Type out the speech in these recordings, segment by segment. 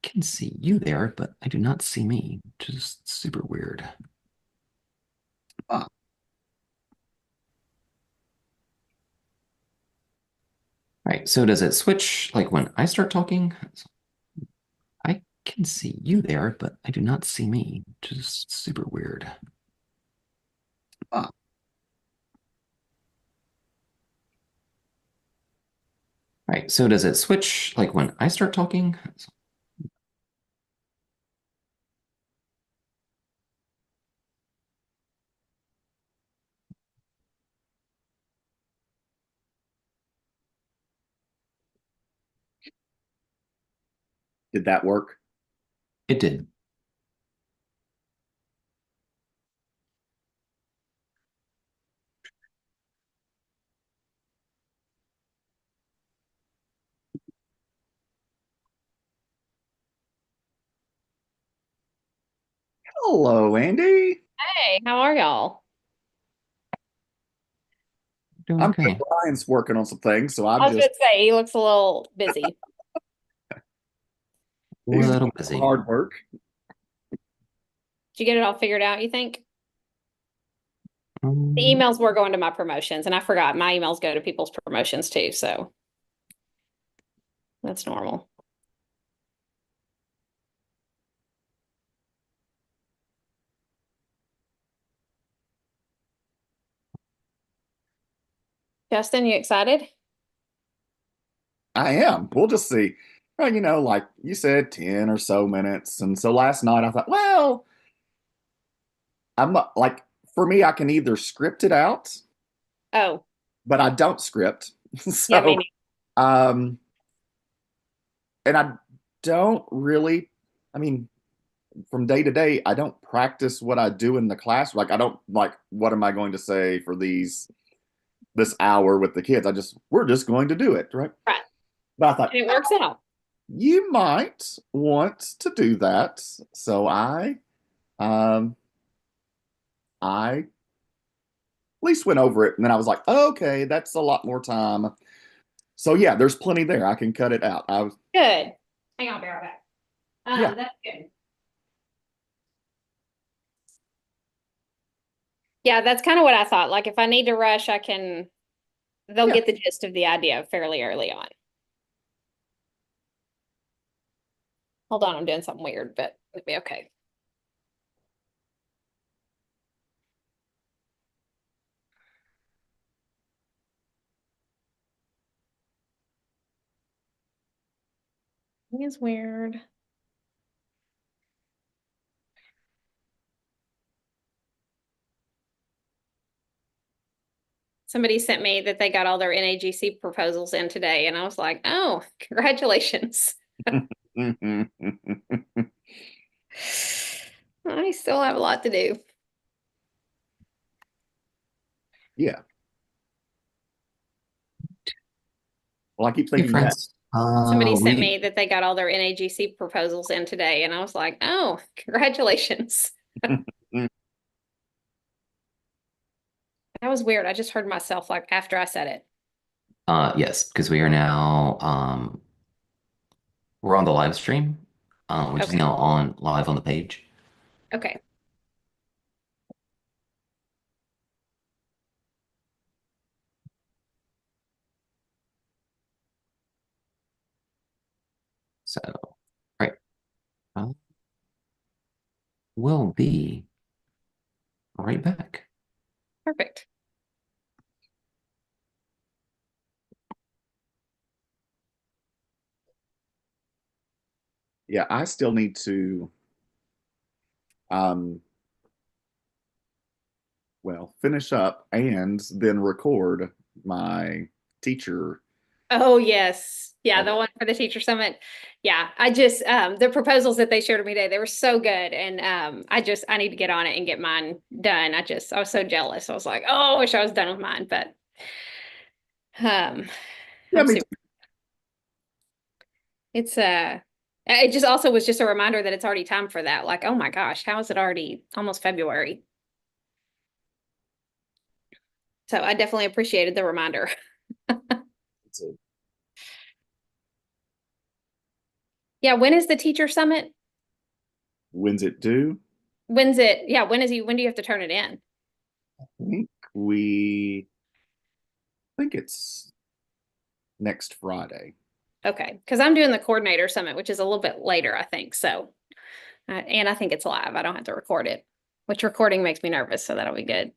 can see you there, but I do not see me, which is super weird. Huh. All right, so does it switch like when I start talking? I can see you there, but I do not see me, which is super weird. Huh. All right, so does it switch like when I start talking? Did that work? It did. Hello, Andy. Hey, how are y'all? Doing I'm good. okay. Brian's working on some things, so I'm I was just going to say, he looks a little busy. A he's little doing busy. hard work. Did you get it all figured out, you think? The Um, emails were going to my promotions, and I forgot my emails go to people's promotions too, so that's normal. Justin, you excited? I am. We'll just see. Well, like you said, 10 or so minutes. And so last night I thought, well, I'm not like for me, I can either script it out, Oh, but I don't script. yeah, So, maybe. um, and I don't really, I mean, from day to day, I don't practice what I do in the class. Like I don't like what am I going to say for this hour with the kids. We're just going to do it, right? Right. But I thought And it works out. you might want to do that. So um I at least went over it and then I was like, okay, that's a lot more time. So yeah, there's plenty there. I can cut it out. I was Good. Hang on, bear back. Yeah, That's good. Yeah, that's kind of what I thought. Like if I need to rush, they'll yeah. get the gist of the idea fairly early on. Hold on, I'm doing something weird, but it'll be okay. It's weird. Somebody sent me that they got all their NAGC proposals in today, and I was like, oh, congratulations. I still have a lot to do. Yeah. Well, I keep hey, thinking that. friends. Somebody sent We me that they got all their NAGC proposals in today, and I was like, oh, congratulations. That was weird. I just heard myself like after I said it. yes, because we are now we're on the live stream, which is Okay. now on live on the page. Okay. So, right. Uh, we'll be right back. Perfect. Yeah, I still need to um finish up and then record my teacher. Oh, yes. Yeah, uh, the one for the teacher summit. Yeah, I just the proposals that they shared with me today, they were so good. And I need to get on it and get mine done. I was so jealous. I was like, oh, I wish I was done with mine, but um Yeah, I'm me super too. it's it just also was just a reminder that it's already time for that. Like, oh my gosh, how is it already almost February? So I definitely appreciated the reminder. Yeah, when is the teacher summit? When's it due? When's it? Yeah, when do you have to turn it in? I think we I think it's next Friday. Okay, because I'm doing the coordinator summit, which is a little bit later, I think. So, and I think it's live. I don't have to record it, which recording makes me nervous, so that'll be good.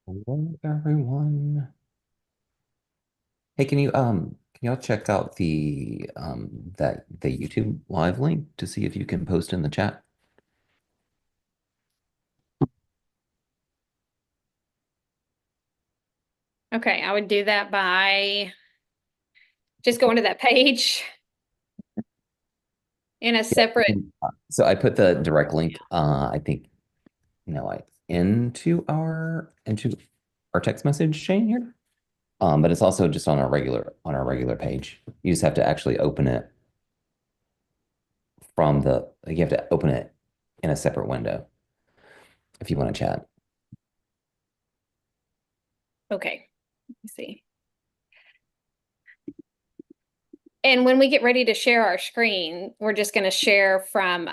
Hello, everyone. Hey, can y'all check out the YouTube live link to see if you can post in the chat? Okay, I would do that by just going to that page in a separate. So I put the direct link, I think, I into our text message chain here. But it's also just on our regular page. You just have to actually open it you have to open it in a separate window if you want to chat. Okay, let me see. And when we get ready to share our screen, we're just going to share from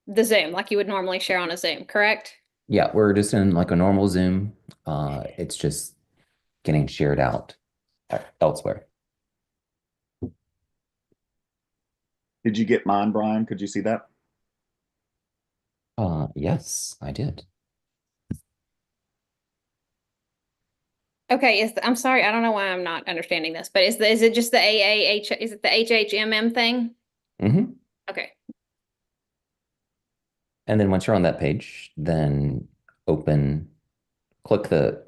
the Zoom like you would normally share on a Zoom, correct? Yeah, we're just in like a normal Zoom. It's just getting shared out elsewhere. Did you get mine, Brian? Could you see that? Yes, I did. Okay, I'm sorry, I don't know why I'm not understanding this, but is it just the AAH, is it the HHMM thing? Hmm. Okay, And then once you're on that page, then click the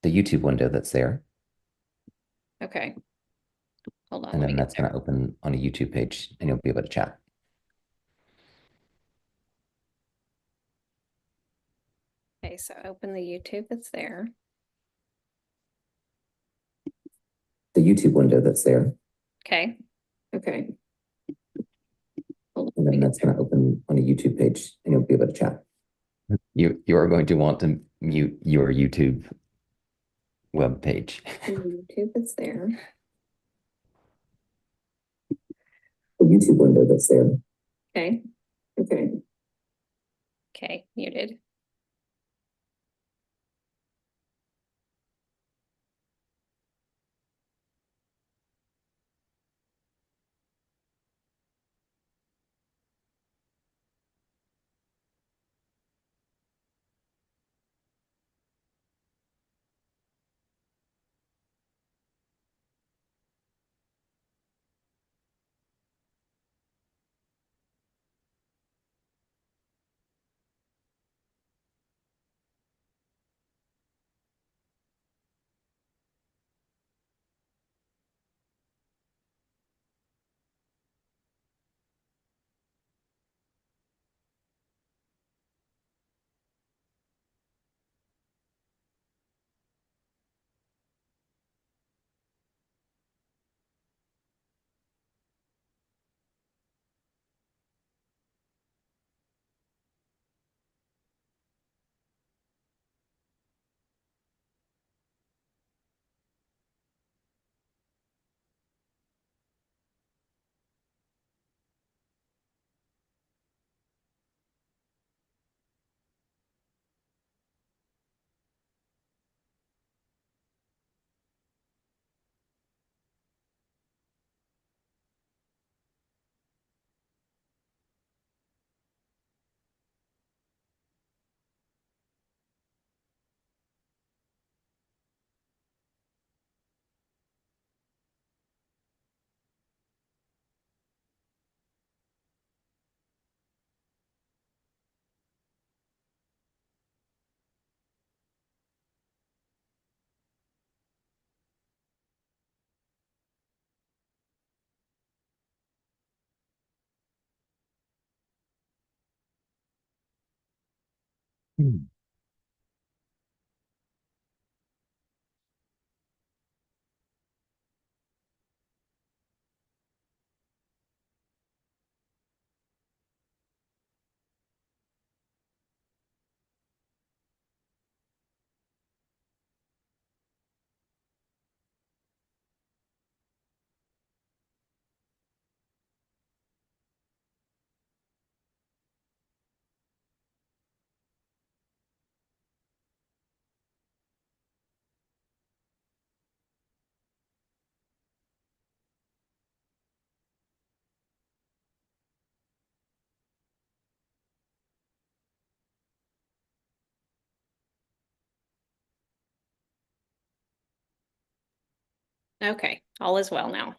YouTube window that's there, okay. Hold on, and let me then get that's going there. to open on a YouTube page, and you'll be able to chat. Okay, so open the YouTube that's there. The YouTube window that's there, Okay. Okay. Hold on, and let me then get that's going to open on a YouTube page, and you'll be able to chat. You are going to want to mute your YouTube web page. there. YouTube that's there. The YouTube window that's there. Okay. Okay. Okay, muted. Hmm. Okay, all is well now.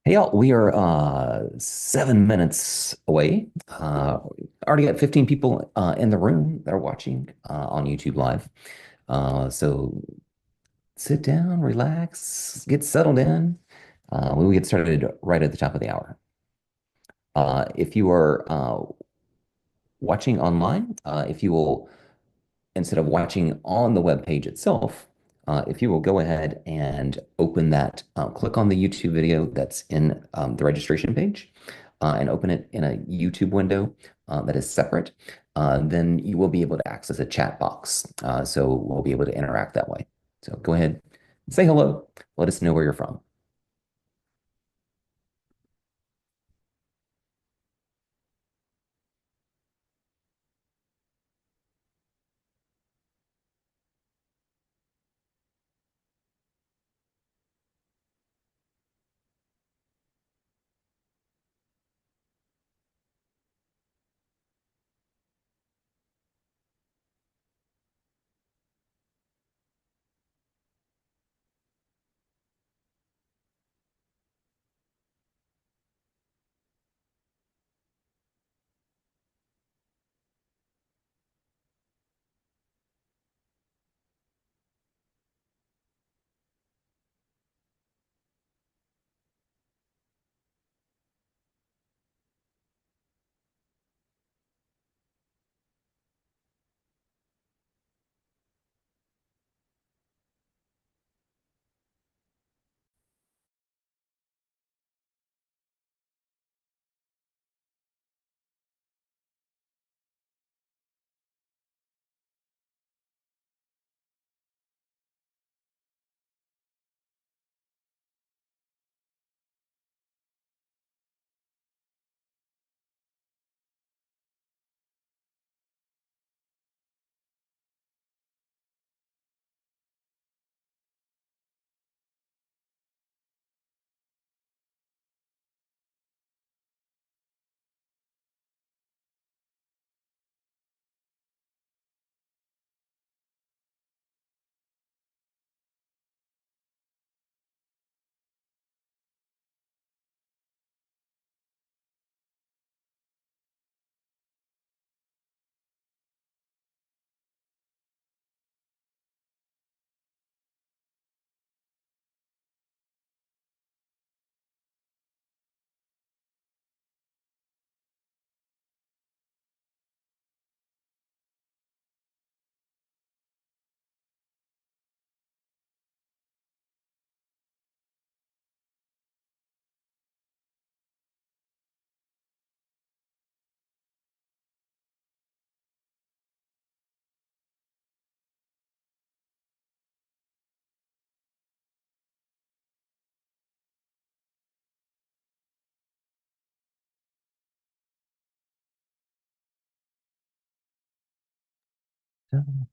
Hey y'all, we are 7 minutes away. Already got 15 people in the room that are watching on YouTube Live. So sit down, relax, get settled in. We will get started right at the top of the hour. If you are watching online, if you will, instead of watching on the web page itself, if you will go ahead and open that, click on the YouTube video that's in the registration page and open it in a YouTube window that is separate, then you will be able to access a chat box. So we'll be able to interact that way. So go ahead, say hello, let us know where you're from. And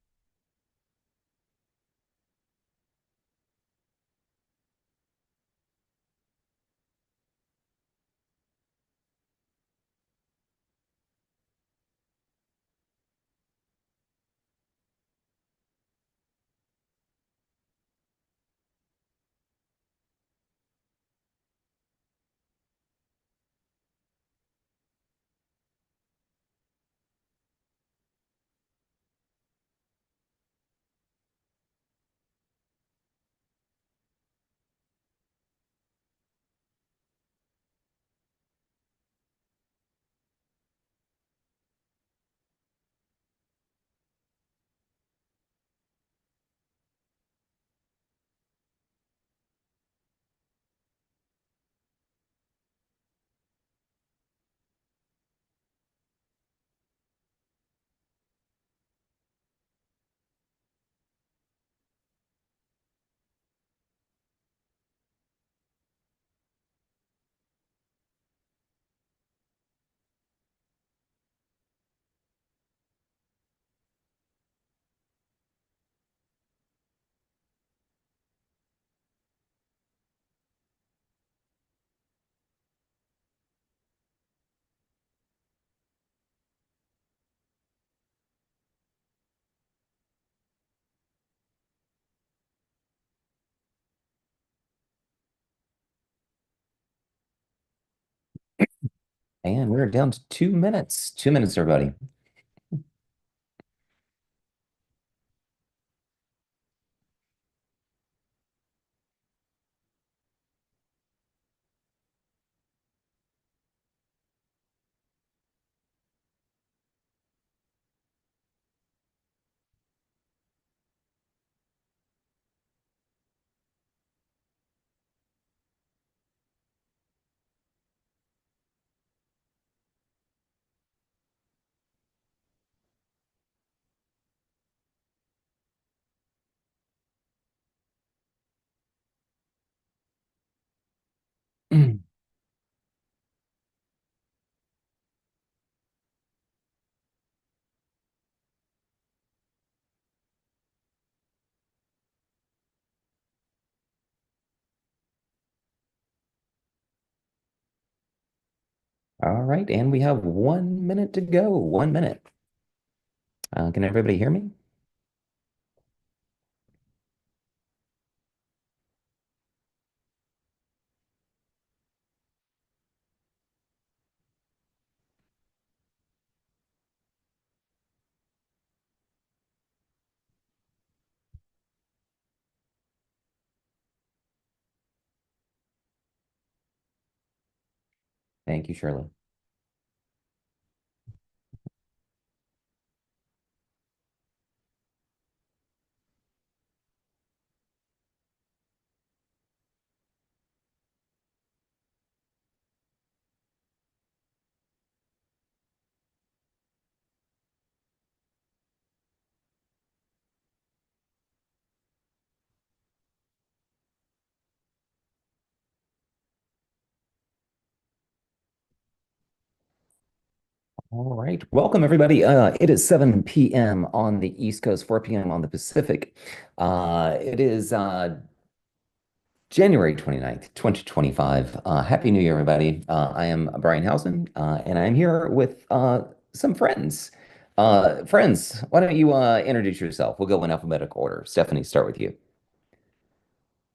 we're down to 2 minutes. 2 minutes, everybody. All right, and we have 1 minute to go. 1 minute. Can everybody hear me? Thank you, Shirley. All right. Welcome, everybody. It is 7 p.m. on the East Coast, 4 p.m. on the Pacific. It is January 29th, 2025. Happy New Year, everybody. I am Brian Housen, and I'm here with some friends. Friends, why don't you introduce yourself? We'll go in alphabetical order. Stephanie, start with you.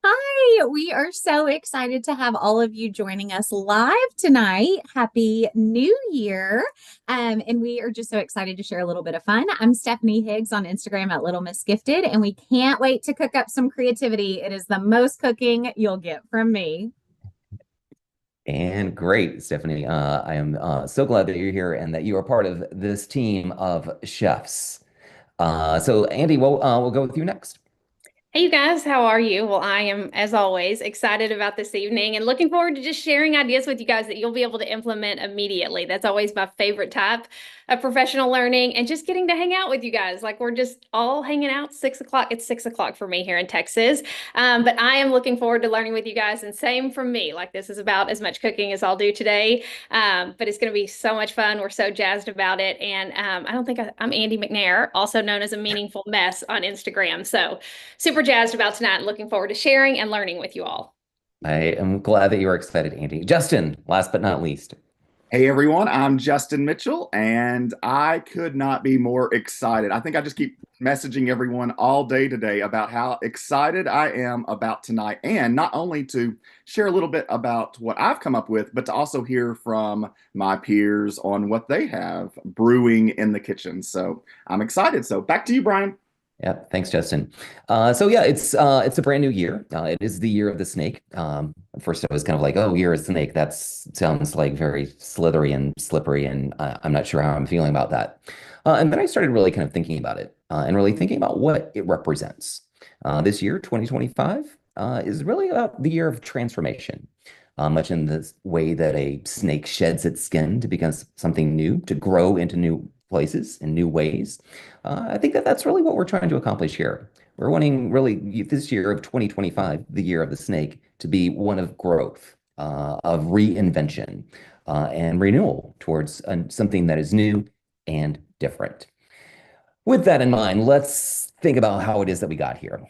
Hi, we are so excited to have all of you joining us live tonight. Happy New Year. And we are just so excited to share a little bit of fun. I'm Stephanie Higgs on Instagram at Little Miss Gifted, and we can't wait to cook up some creativity. It is the most cooking you'll get from me. And great, Stephanie. I am so glad that you're here and that you are part of this team of chefs. So, Andy, we'll go with you next. Hey, you guys, how are you? Well, I am, as always, excited about this evening and looking forward to just sharing ideas with you guys that you'll be able to implement immediately. That's always my favorite type of professional learning and just getting to hang out with you guys. Like we're just all hanging out 6 o'clock. It's 6 o'clock for me here in Texas. But I am looking forward to learning with you guys and same from me. Like this is about as much cooking as I'll do today. But it's going to be so much fun. We're so jazzed about it. And I don't think I'm Andy McNair, also known as a meaningful mess on Instagram. So super jazzed about tonight and looking forward to sharing and learning with you all. I am glad that you are excited, Andy. Justin, last but not least. Hey everyone, I'm Justin Mitchell, and I could not be more excited. I think I just keep messaging everyone all day today about how excited I am about tonight, and not only to share a little bit about what I've come up with, but to also hear from my peers on what they have brewing in the kitchen. So I'm excited. So back to you, Brian. Yeah, thanks, Justin. So yeah, it's a brand new year. It is the year of the snake. At first, I was kind of like, "Oh, year of the snake." That sounds like very slithery and slippery, and I'm not sure how I'm feeling about that. And then I started really kind of thinking about it and really thinking about what it represents. This year, 2025, is really about the year of transformation. Much in the way that a snake sheds its skin to become something new, to grow into new places in new ways. I think that that's really what we're trying to accomplish here. We're wanting really this year of 2025, the year of the snake, to be one of growth, of reinvention, and renewal towards something that is new and different. With that in mind, let's think about how it is that we got here.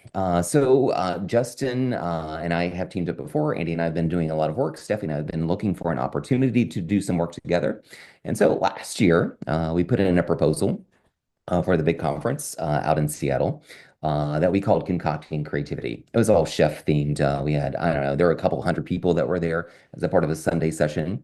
Justin and I have teamed up before. Andy and I have been doing a lot of work. Stephanie and I have been looking for an opportunity to do some work together. And so last year, we put in a proposal for the big conference out in Seattle that we called Concocting Creativity. It was all chef themed. We had, I don't know, there were a couple hundred people that were there as a part of a Sunday session.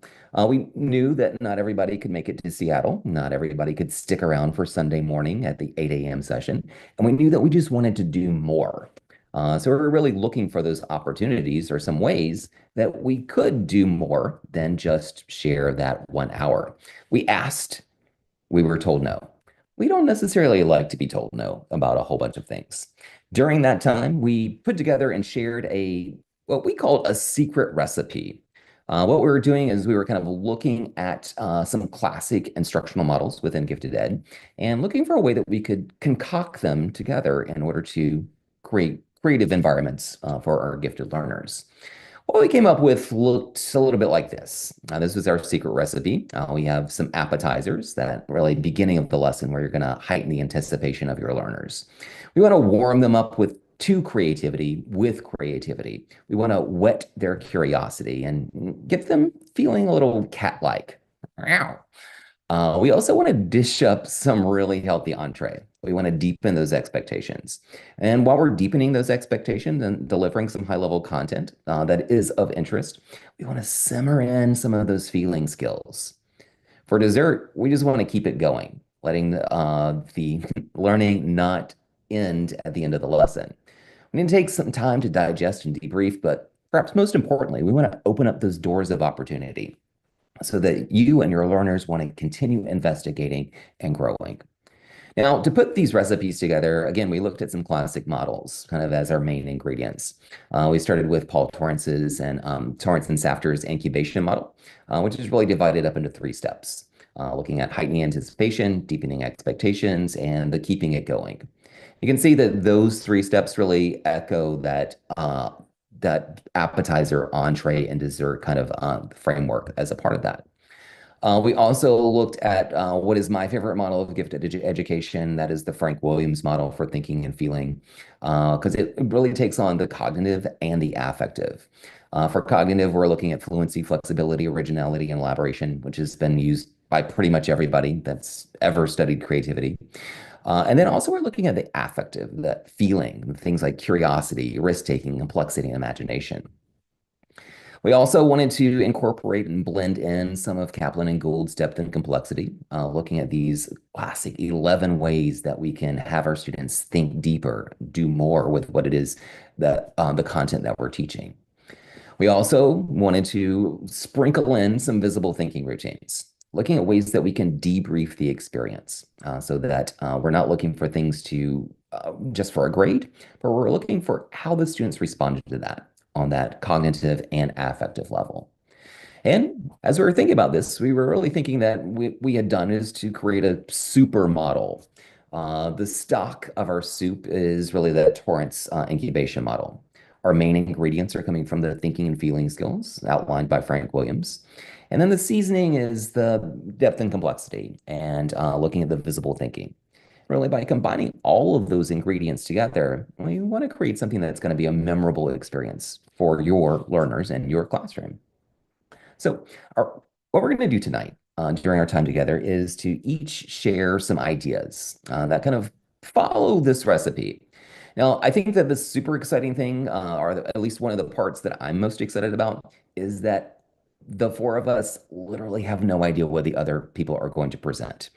We knew that not everybody could make it to Seattle. Not everybody could stick around for Sunday morning at the 8 a.m. session. And we knew that we just wanted to do more. So we were really looking for those opportunities or some ways that we could do more than just share that 1 hour. We asked, we were told no. We don't necessarily like to be told no about a whole bunch of things. During that time, we put together and shared what we called a secret recipe. What we were doing is we were kind of looking at some classic instructional models within Gifted Ed and looking for a way that we could concoct them together in order to create creative environments for our gifted learners. What we came up with looked a little bit like this. This was our secret recipe. We have some appetizers that really beginning of the lesson where you're going to heighten the anticipation of your learners. We want to warm them up with creativity with creativity. We want to whet their curiosity and get them feeling a little cat-like. We also want to dish up some really healthy entree. We want to deepen those expectations. And while we're deepening those expectations and delivering some high level content that is of interest, we want to simmer in some of those feeling skills. For dessert, we just want to keep it going, letting the learning not end at the end of the lesson. We need to take some time to digest and debrief, but perhaps most importantly, we want to open up those doors of opportunity so that you and your learners want to continue investigating and growing. Now, to put these recipes together, again, we looked at some classic models kind of as our main ingredients. We started with Paul Torrance's and Torrance and Safter's incubation model, which is really divided up into 3 steps, looking at heightening anticipation, deepening expectations, and the keeping it going. You can see that those 3 steps really echo that appetizer, entree, and dessert kind of framework as a part of that. We also looked at what is my favorite model of gifted education. That is the Frank Williams model for thinking and feeling, because it really takes on the cognitive and the affective. For cognitive, we're looking at fluency, flexibility, originality, and elaboration, which has been used by pretty much everybody that's ever studied creativity. And then also we're looking at the affective, that feeling, things like curiosity, risk-taking, complexity, and imagination. We also wanted to incorporate and blend in some of Kaplan and Gould's depth and complexity, looking at these classic 11 ways that we can have our students think deeper, do more with what it is that the content that we're teaching. We also wanted to sprinkle in some visible thinking routines, looking at ways that we can debrief the experience so that we're not looking for things to just for a grade, but we're looking for how the students responded to that on that cognitive and affective level. And as we were thinking about this, we were really thinking that we had done is to create a super model. The stock of our soup is really the Torrance incubation model. Our main ingredients are coming from the thinking and feeling skills outlined by Frank Williams. And then the seasoning is the depth and complexity and looking at the visible thinking. Really, by combining all of those ingredients together, we want to create something that's going to be a memorable experience for your learners in your classroom. So, what we're going to do tonight during our time together is to each share some ideas that kind of follow this recipe. Now, I think that the super exciting thing, at least one of the parts that I'm most excited about, is that the four of us literally have no idea what the other people are going to present.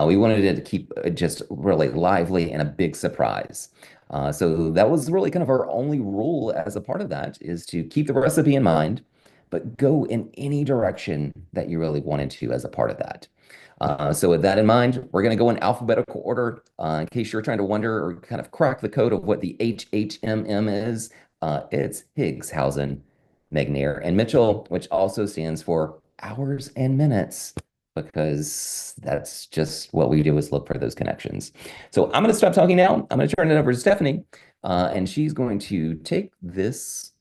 We wanted it to keep it just really lively and a big surprise. So that was really kind of our only rule as a part of that is to keep the recipe in mind but go in any direction that you really wanted to as a part of that. So with that in mind, we're going to go in alphabetical order. In case you're trying to wonder or kind of crack the code of what the HHMM is, it's Higgs, Hausen, McNair, and Mitchell, which also stands for hours and minutes, because that's just what we do is look for those connections. So I'm going to stop talking now. I'm going to turn it over to Stephanie, and she's going to take this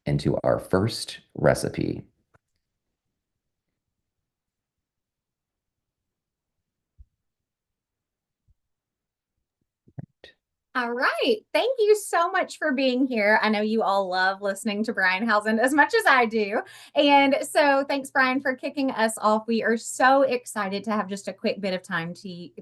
into our first recipe. All right. Thank you so much for being here. I know you all love listening to Brian Hausen as much as I do. And so thanks, Brian, for kicking us off. We are so excited to have just a quick bit of time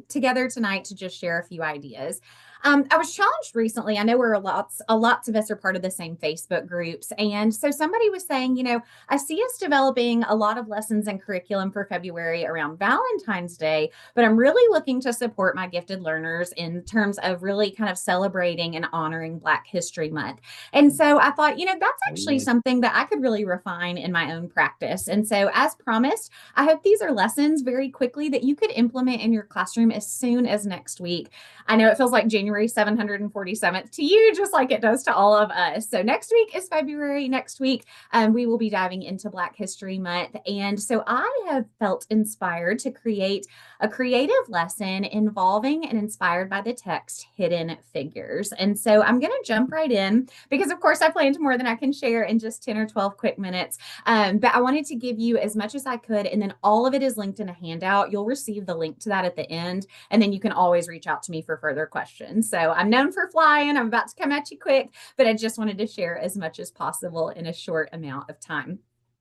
together tonight to just share a few ideas. I was challenged recently. I know lots of us are part of the same Facebook groups. And so somebody was saying, I see us developing a lot of lessons and curriculum for February around Valentine's Day, but I'm really looking to support my gifted learners in terms of really kind of celebrating and honoring Black History Month. And so I thought, that's actually something that I could really refine in my own practice. And so, as promised, I hope these are lessons very quickly that you could implement in your classroom as soon as next week. I know it feels like January 747th to you, just like it does to all of us. So next week is February. Next week, we will be diving into Black History Month. And so I have felt inspired to create a creative lesson involving and inspired by the text Hidden Figures. And so I'm going to jump right in because, of course, I planned more than I can share in just 10 or 12 quick minutes. But I wanted to give you as much as I could. And then all of it is linked in a handout. You'll receive the link to that at the end. And then you can always reach out to me for further questions. So I'm known for flying. I'm about to come at you quick, but I just wanted to share as much as possible in a short amount of time.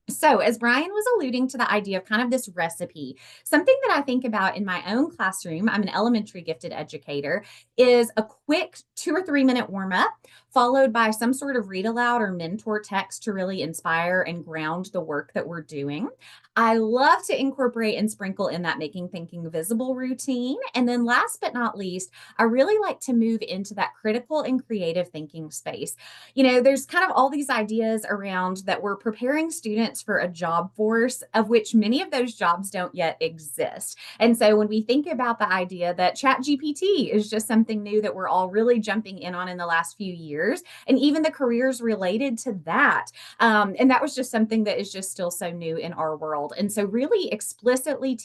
So, as Brian was alluding to the idea of kind of this recipe, something that I think about in my own classroom, I'm an elementary gifted educator, is a quick 2 or 3 minute warm up, followed by some sort of read aloud or mentor text to really inspire and ground the work that we're doing. I love to incorporate and sprinkle in that making thinking visible routine. And then last but not least, I really like to move into that critical and creative thinking space. There's kind of all these ideas around that we're preparing students for a job force, of which many of those jobs don't yet exist. And so when we think about the idea that ChatGPT is just something new that we're all really jumping in on in the last few years, and even the careers related to that, and that was just something that is just still so new in our world. And so really explicitly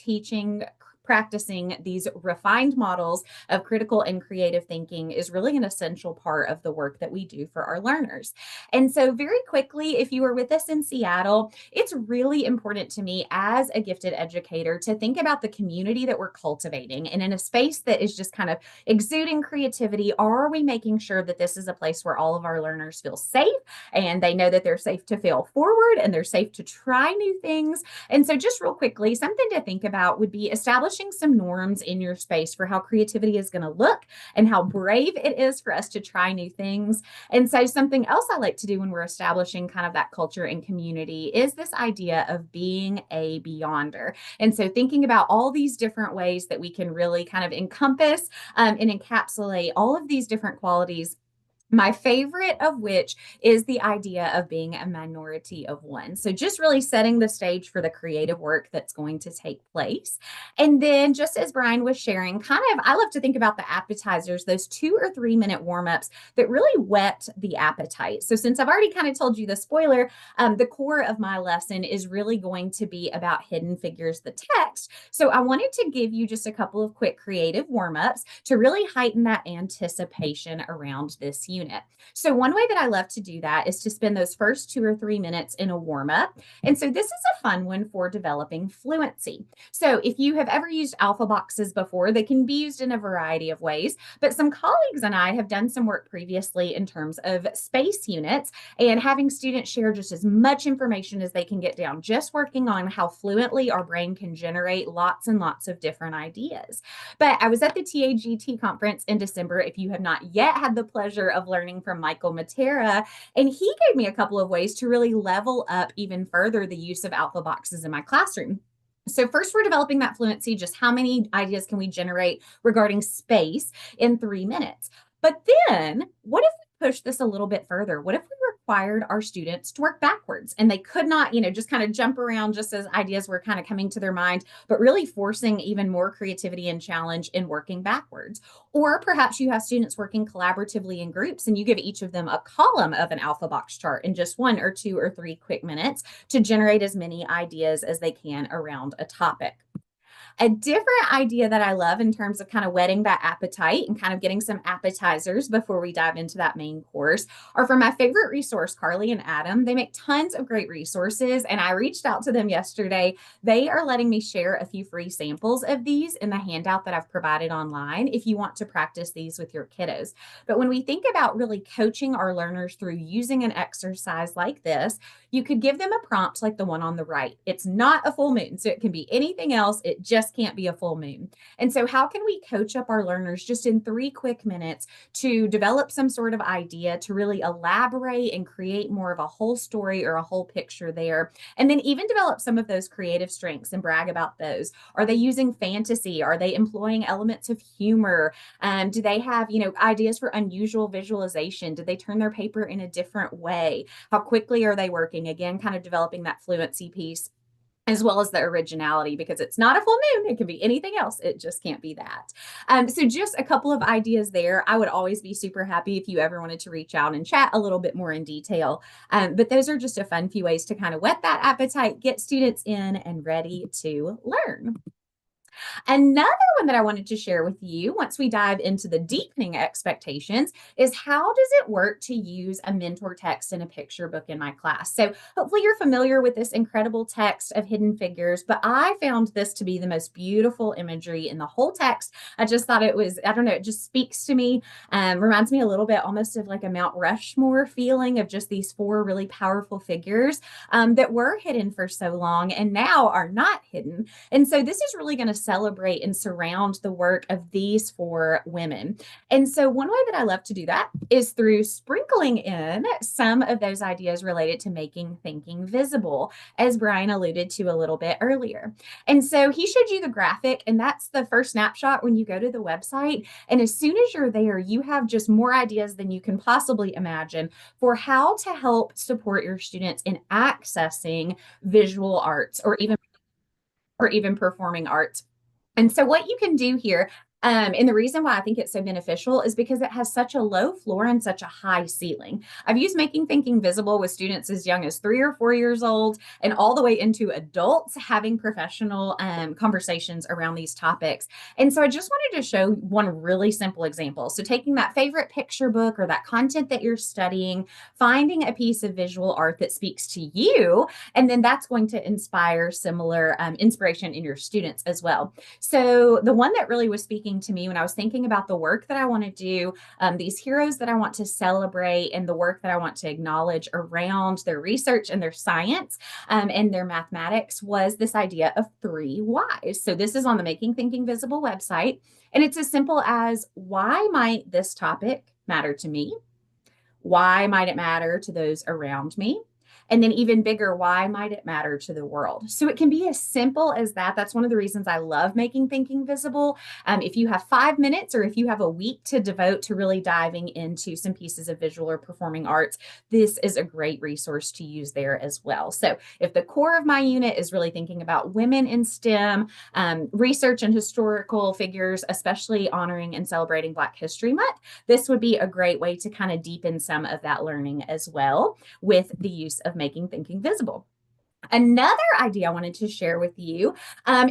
practicing these refined models of critical and creative thinking is really an essential part of the work that we do for our learners. And so very quickly, if you were with us in Seattle, it's really important to me as a gifted educator to think about the community that we're cultivating. And in a space that is just kind of exuding creativity, are we making sure that this is a place where all of our learners feel safe and they know that they're safe to fail forward and they're safe to try new things? And so just real quickly, something to think about would be establishing some norms in your space for how creativity is going to look and how brave it is for us to try new things. And so something else I like to do when we're establishing kind of that culture and community is this idea of being a beyonder. And so thinking about all these different ways that we can really kind of encompass and encapsulate all of these different qualities My favorite of which is the idea of being a minority of one. So, just really setting the stage for the creative work that's going to take place. And then, just as Brian was sharing, I love to think about the appetizers, those 2 or 3 minute warm ups that really whet the appetite. So, since I've already kind of told you the spoiler, the core of my lesson is really going to be about Hidden Figures, the text. So, I wanted to give you just a couple of quick creative warm ups to really heighten that anticipation around this unit. So, one way that I love to do that is to spend those first 2 or 3 minutes in a warm up. And so, this is a fun one for developing fluency. So, if you have ever used alpha boxes before, they can be used in a variety of ways. But some colleagues and I have done some work previously in terms of space units and having students share just as much information as they can get down, just working on how fluently our brain can generate lots and lots of different ideas. But I was at the TAGT conference in December. If you have not yet had the pleasure of learning from Michael Matera, and he gave me a couple of ways to really level up even further the use of alpha boxes in my classroom. So first, we're developing that fluency. Just how many ideas can we generate regarding space in 3 minutes? But then, what if we push this a little bit further? What if we required our students to work backwards and they could not, just kind of jump around just as ideas were kind of coming to their mind, but really forcing even more creativity and challenge in working backwards? Or perhaps you have students working collaboratively in groups and you give each of them a column of an alpha box chart in just 1 or 2 or 3 quick minutes to generate as many ideas as they can around a topic. A different idea that I love in terms of kind of whetting that appetite and kind of getting some appetizers before we dive into that main course are from my favorite resource, Carly and Adam. They make tons of great resources, and I reached out to them yesterday. They are letting me share a few free samples of these in the handout that I've provided online if you want to practice these with your kiddos. But when we think about really coaching our learners through using an exercise like this, you could give them a prompt like the one on the right. It's not a full moon, so it can be anything else. It just can't be a full moon. And so, how can we coach up our learners just in 3 quick minutes to develop some sort of idea to really elaborate and create more of a whole story or a whole picture there? And then, even develop some of those creative strengths and brag about those. Are they using fantasy? Are they employing elements of humor? Do they have, ideas for unusual visualization? Did they turn their paper in a different way? How quickly are they working? Again, kind of developing that fluency piece as well as the originality, because it's not a full moon. It can be anything else. It just can't be that. So just a couple of ideas there. I would always be super happy if you ever wanted to reach out and chat a little bit more in detail. But those are just a fun few ways to kind of whet that appetite, get students in and ready to learn. Another one that I wanted to share with you once we dive into the deepening expectations is how does it work to use a mentor text in a picture book in my class? So hopefully you're familiar with this incredible text of Hidden Figures, but I found this to be the most beautiful imagery in the whole text. I just thought it was, I don't know, it just speaks to me, reminds me a little bit almost of like a Mount Rushmore feeling of just these 4 really powerful figures that were hidden for so long and now are not hidden. And so this is really going to celebrate and surround the work of these 4 women. And so one way that I love to do that is through sprinkling in some of those ideas related to making thinking visible, as Brian alluded to a little bit earlier. And so he showed you the graphic, and that's the first snapshot when you go to the website. And as soon as you're there, you have just more ideas than you can possibly imagine for how to help support your students in accessing visual arts or even performing arts. And so what you can do here, and the reason why I think it's so beneficial is because it has such a low floor and such a high ceiling. I've used Making Thinking Visible with students as young as 3 or 4 years old and all the way into adults having professional conversations around these topics. And so I just wanted to show one really simple example. So taking that favorite picture book or that content that you're studying, finding a piece of visual art that speaks to you, and then that's going to inspire similar inspiration in your students as well. So the one that really was speaking to me when I was thinking about the work that I want to do, these heroes that I want to celebrate and the work that I want to acknowledge around their research and their science and their mathematics was this idea of 3 whys. So this is on the Making Thinking Visible website. And it's as simple as, why might this topic matter to me? Why might it matter to those around me? And then even bigger, why might it matter to the world? So it can be as simple as that. That's one of the reasons I love making thinking visible. If you have 5 minutes or if you have a week to devote to really diving into some pieces of visual or performing arts, this is a great resource to use there as well. So if the core of my unit is really thinking about women in STEM, research and historical figures, especially honoring and celebrating Black History Month, this would be a great way to kind of deepen some of that learning as well with the use of making thinking visible. Another idea I wanted to share with you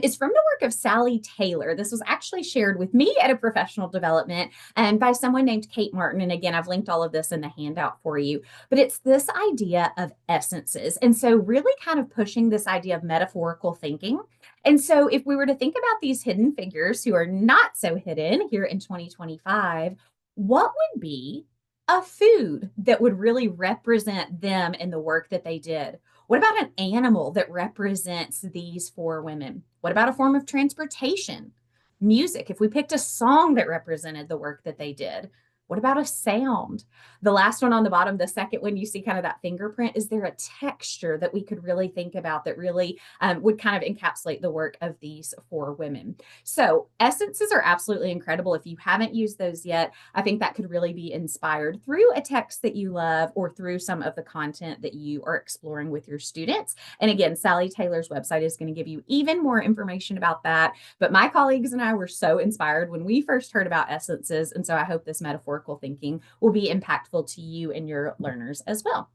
is from the work of Sally Taylor. This was actually shared with me at a professional development and by someone named Kate Martin. And again, I've linked all of this in the handout for you. But it's this idea of essences. And so really kind of pushing this idea of metaphorical thinking. And so if we were to think about these hidden figures who are not so hidden here in 2025, what would be a food that would really represent them and the work that they did? What about an animal that represents these four women? What about a form of transportation? Music, if we picked a song that represented the work that they did. What about a sound? The last one on the bottom, the second one, you see kind of that fingerprint. Is there a texture that we could really think about that really would kind of encapsulate the work of these four women? So essences are absolutely incredible. If you haven't used those yet, I think that could really be inspired through a text that you love or through some of the content that you are exploring with your students. And again, Sally Taylor's website is going to give you even more information about that. But my colleagues and I were so inspired when we first heard about essences. And so I hope this metaphorical thinking will be impactful to you and your learners as well.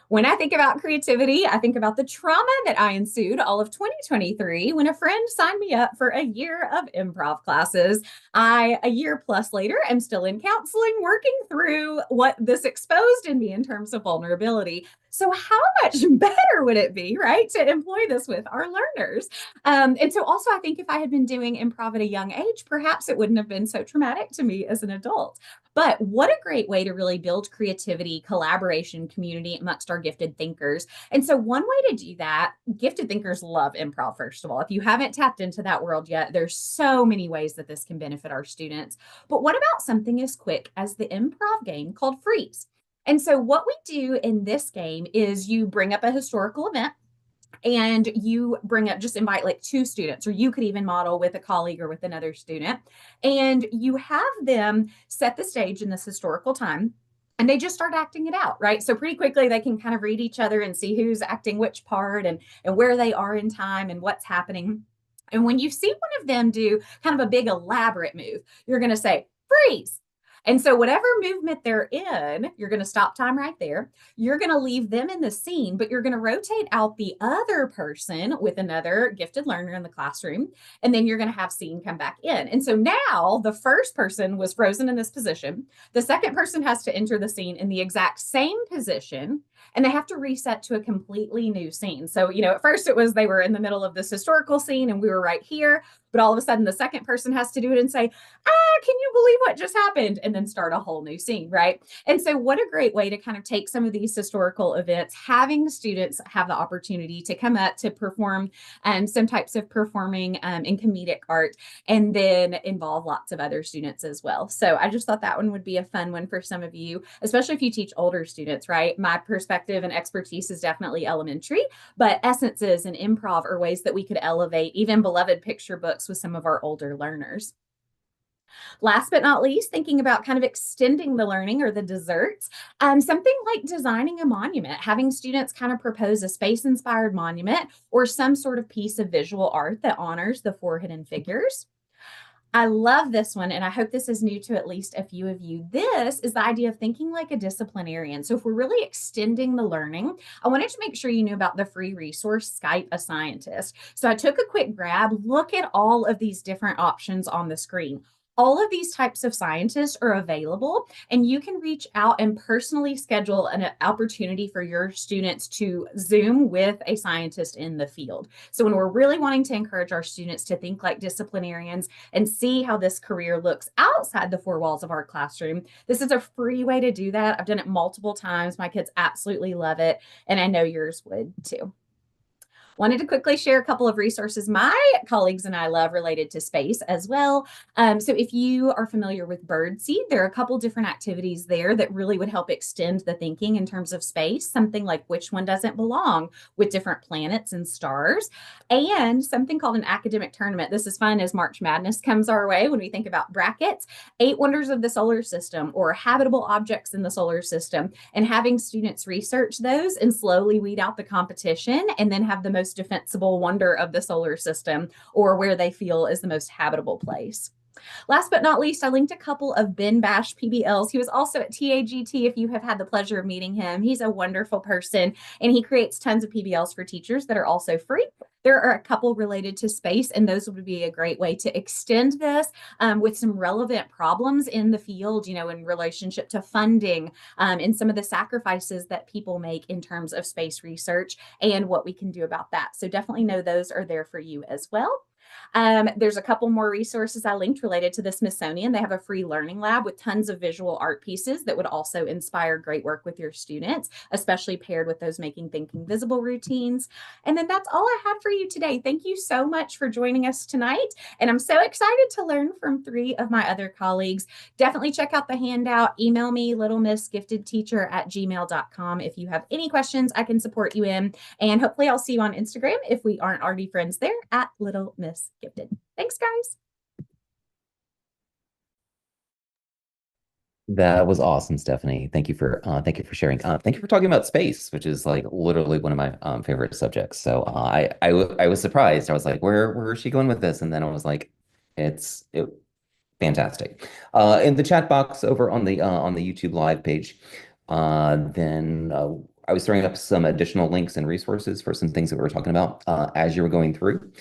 When I think about creativity, I think about the trauma that I ensued all of 2023 when a friend signed me up for a year of improv classes. A year plus later, am still in counseling, working through what this exposed in me in terms of vulnerability. So how much better would it be, right, to employ this with our learners? And so also, I think if I had been doing improv at a young age, perhaps it wouldn't have been so traumatic to me as an adult. But what a great way to really build creativity, collaboration, community amongst our gifted thinkers. And so one way to do that, gifted thinkers love improv, first of all. If you haven't tapped into that world yet, there's so many ways that this can benefit our students. But what about something as quick as the improv game called Freeze? And so what we do in this game is you bring up a historical event and you bring up, just invite like two students, or you could even model with a colleague or with another student, and you have them set the stage in this historical time. And they just start acting it out, right? So pretty quickly they can kind of read each other and see who's acting which part and where they are in time and what's happening. And when you see one of them do kind of a big elaborate move, you're going to say, freeze. And so whatever movement they're in, you're going to stop time right there. You're going to leave them in the scene, but you're going to rotate out the other person with another gifted learner in the classroom. And then you're going to have scene come back in. And so now the first person was frozen in this position. The second person has to enter the scene in the exact same position, and they have to reset to a completely new scene. So, at first it was they were in the middle of this historical scene and we were right here, but all of a sudden the second person has to do it and say, can you believe what just happened? And then start a whole new scene, right? And so what a great way to kind of take some of these historical events, having students have the opportunity to come up to perform some types of performing and comedic art, and then involve lots of other students as well. So I just thought that one would be a fun one for some of you, especially if you teach older students, right? My perspective and expertise is definitely elementary, but essences and improv are ways that we could elevate even beloved picture books with some of our older learners. Last but not least, thinking about kind of extending the learning or the desserts, something like designing a monument, having students kind of propose a space-inspired monument or some sort of piece of visual art that honors the four hidden figures. I love this one, and I hope this is new to at least a few of you. This is the idea of thinking like a disciplinarian. So if we're really extending the learning, I wanted to make sure you knew about the free resource, Skype a Scientist. So I took a quick grab, look at all of these different options on the screen. All of these types of scientists are available, and you can reach out and personally schedule an opportunity for your students to Zoom with a scientist in the field. So when we're really wanting to encourage our students to think like disciplinarians and see how this career looks outside the four walls of our classroom, this is a free way to do that. I've done it multiple times. My kids absolutely love it, and I know yours would too. wanted to quickly share a couple of resources my colleagues and I love related to space as well. So if you are familiar with Birdseed, there are a couple different activities there that really would help extend the thinking in terms of space. Something like which one doesn't belong with different planets and stars, and something called an academic tournament. This is fun as March Madness comes our way when we think about brackets. 8 wonders of the solar system or habitable objects in the solar system, and having students research those and slowly weed out the competition and then have the most defensible wonder of the solar system or where they feel is the most habitable place. Last but not least, I linked a couple of Ben Bash PBLs. He was also at TAGT if you have had the pleasure of meeting him. He's a wonderful person, and he creates tons of PBLs for teachers that are also free. There are a couple related to space, and those would be a great way to extend this with some relevant problems in the field, in relationship to funding and some of the sacrifices that people make in terms of space research and what we can do about that. So definitely know those are there for you as well. There's a couple more resources I linked related to the Smithsonian. They have a free learning lab with tons of visual art pieces that would also inspire great work with your students, especially paired with those making thinking visible routines. And then that's all I had for you today. Thank you so much for joining us tonight. And I'm so excited to learn from 3 of my other colleagues. Definitely check out the handout. Email me, littlemissgiftedteacher@gmail.com if you have any questions I can support you in. And hopefully I'll see you on Instagram if we aren't already friends there at Little Miss Gifted. Thanks, guys. That was awesome, Stephanie. Thank you for sharing. Thank you for talking about space, which is like literally one of my favorite subjects. So I was surprised. I was like, where is she going with this? And then I was like, it fantastic. In the chat box over on the YouTube live page, then I was throwing up some additional links and resources for some things that we were talking about as you were going through.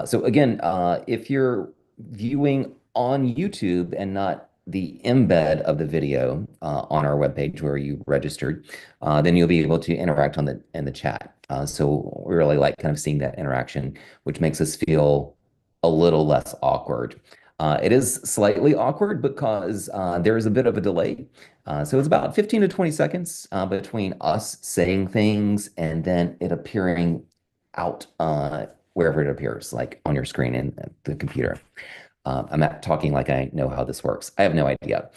So again, if you're viewing on YouTube and not the embed of the video on our webpage where you registered, then you'll be able to interact in the chat. So we really like kind of seeing that interaction, which makes us feel a little less awkward. It is slightly awkward because there is a bit of a delay. So it's about 15 to 20 seconds between us saying things and then it appearing out wherever it appears, like on your screen in the computer. I'm not talking like I know how this works. I have no idea.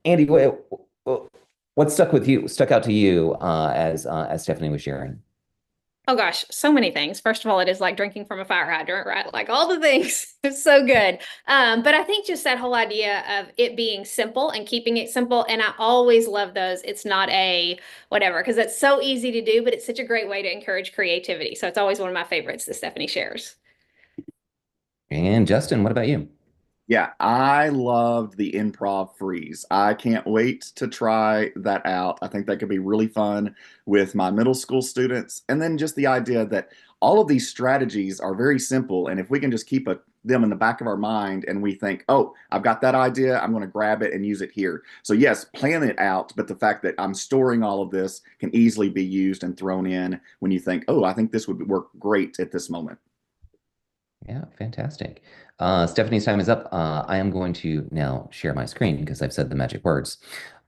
Andy, what stuck out to you as Stephanie was sharing? Oh gosh, so many things. First of all, it is like drinking from a fire hydrant, right? Like all the things. It's so good. But I think just that whole idea of it being simple and keeping it simple. And I always love those. It's not a whatever, because it's so easy to do, but it's such a great way to encourage creativity. So it's always one of my favorites that Stephanie shares. And Justin, what about you? Yeah, I loved the improv freeze. I can't wait to try that out. I think that could be really fun with my middle school students. And then just the idea that all of these strategies are very simple. And if we can just keep them in the back of our mind and we think, oh, I've got that idea, I'm going to grab it and use it here. So, yes, plan it out. But the fact that I'm storing all of this can easily be used and thrown in when you think, oh, I think this would work great at this moment. Yeah, fantastic. Stephanie's time is up. I am going to now share my screen because I've said the magic words.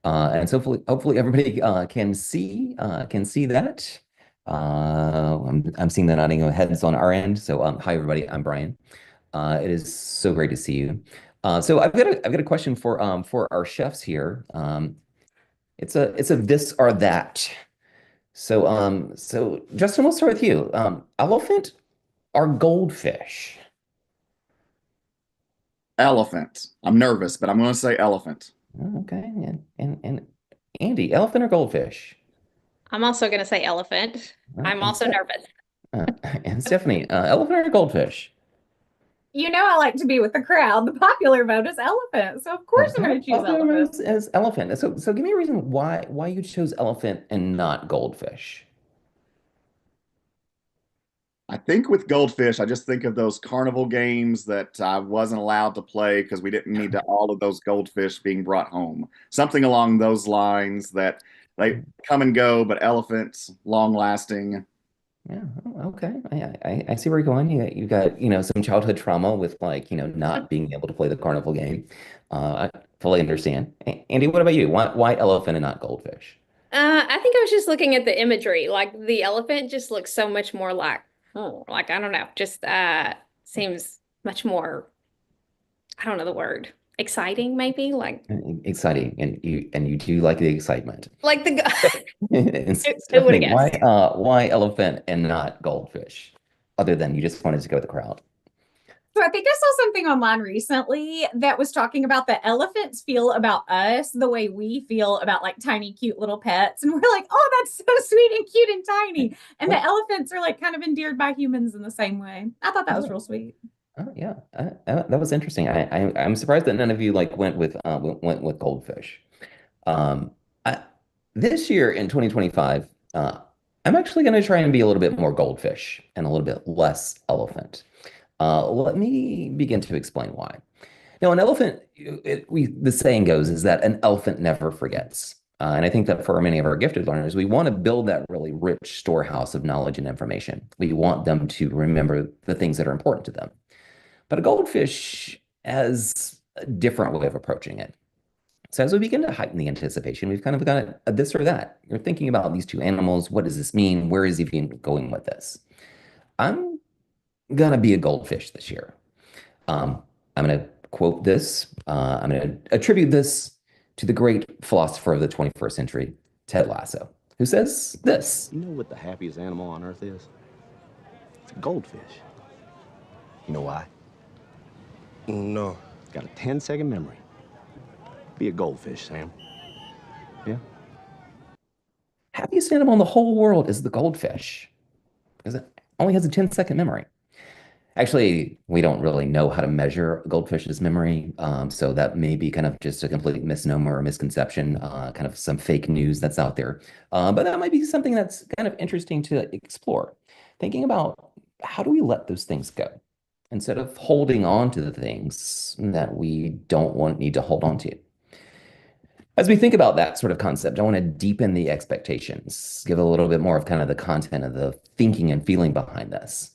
And so hopefully everybody can see that. I'm seeing the nodding of heads on our end. So hi everybody, I'm Brian. It is so great to see you. So I've got a question for our chefs here. It's a this or that. So Justin, we'll start with you. Elephant or goldfish? Elephant. I'm nervous, but I'm going to say elephant. Oh, okay. And Andy, elephant or goldfish? I'm also going to say elephant. I'm And also nervous. uh, and Stephanie, elephant or goldfish? I like to be with the crowd. The popular vote is elephant. So of course I'm going to choose elephant. As elephant. So give me a reason why you chose elephant and not goldfish. I think with goldfish, I just think of those carnival games that I wasn't allowed to play because we didn't need all of those goldfish being brought home. Something along those lines that they come and go, but elephants, long lasting. Yeah, oh, okay. I see where you're going. You got, some childhood trauma with like, not being able to play the carnival game. I fully understand. Andy, what about you? Why elephant and not goldfish? I think I was just looking at the imagery. Like the elephant just looks so much more like I don't know, just seems much more, I don't know the word, exciting maybe, Exciting, and you do like the excitement. like the who would have Stephanie, guessed? why elephant and not goldfish? Other than you just wanted to go with the crowd. So I think I saw something online recently that was talking about the elephants feel about us the way we feel about like tiny, cute little pets. And we're like, oh, that's so sweet and cute and tiny. And the elephants are like kind of endeared by humans in the same way. I thought that was real sweet. Oh yeah, that was interesting. I'm surprised that none of you like went with goldfish. Um, I, this year in 2025, I'm actually going to try and be a little bit more goldfish and a little bit less elephant. Let me begin to explain why. Now, an elephant, the saying goes is that an elephant never forgets. And I think that for many of our gifted learners, we want to build that really rich storehouse of knowledge and information. We want them to remember the things that are important to them. But a goldfish has a different way of approaching it. So as we begin to heighten the anticipation, we've kind of got a this or that. You're thinking about these two animals. What does this mean? Where is he going with this? I'm gonna be a goldfish this year. I'm gonna quote this. I'm gonna attribute this to the great philosopher of the 21st century, Ted Lasso, who says this. You know what the happiest animal on earth is? It's a goldfish. You know why? No. It's got a 10-second memory. Be a goldfish, Sam. Yeah? Happiest animal in the whole world is the goldfish because it only has a 10-second memory. Actually, we don't really know how to measure a goldfish's memory, so that may be kind of just a complete misnomer or misconception, kind of some fake news that's out there. But that might be something that's kind of interesting to explore. Thinking about how do we let those things go instead of holding on to the things that we need to hold on to. As we think about that sort of concept, I want to deepen the expectations, give a little bit more of kind of the content of the thinking and feeling behind this.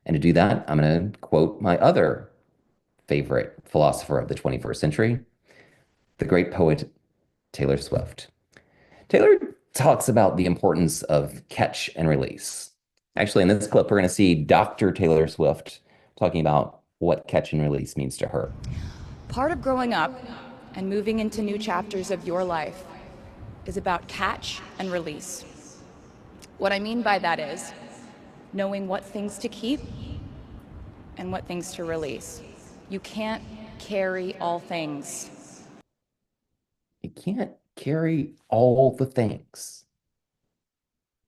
And to do that, I'm going to quote my other favorite philosopher of the 21st century, the great poet Taylor Swift. Taylor talks about the importance of catch and release. Actually, in this clip, we're going to see Dr. Taylor Swift talking about what catch and release means to her. Part of growing up and moving into new chapters of your life is about catch and release. What I mean by that is knowing what things to keep and what things to release. You can't carry all things. You can't carry all the things.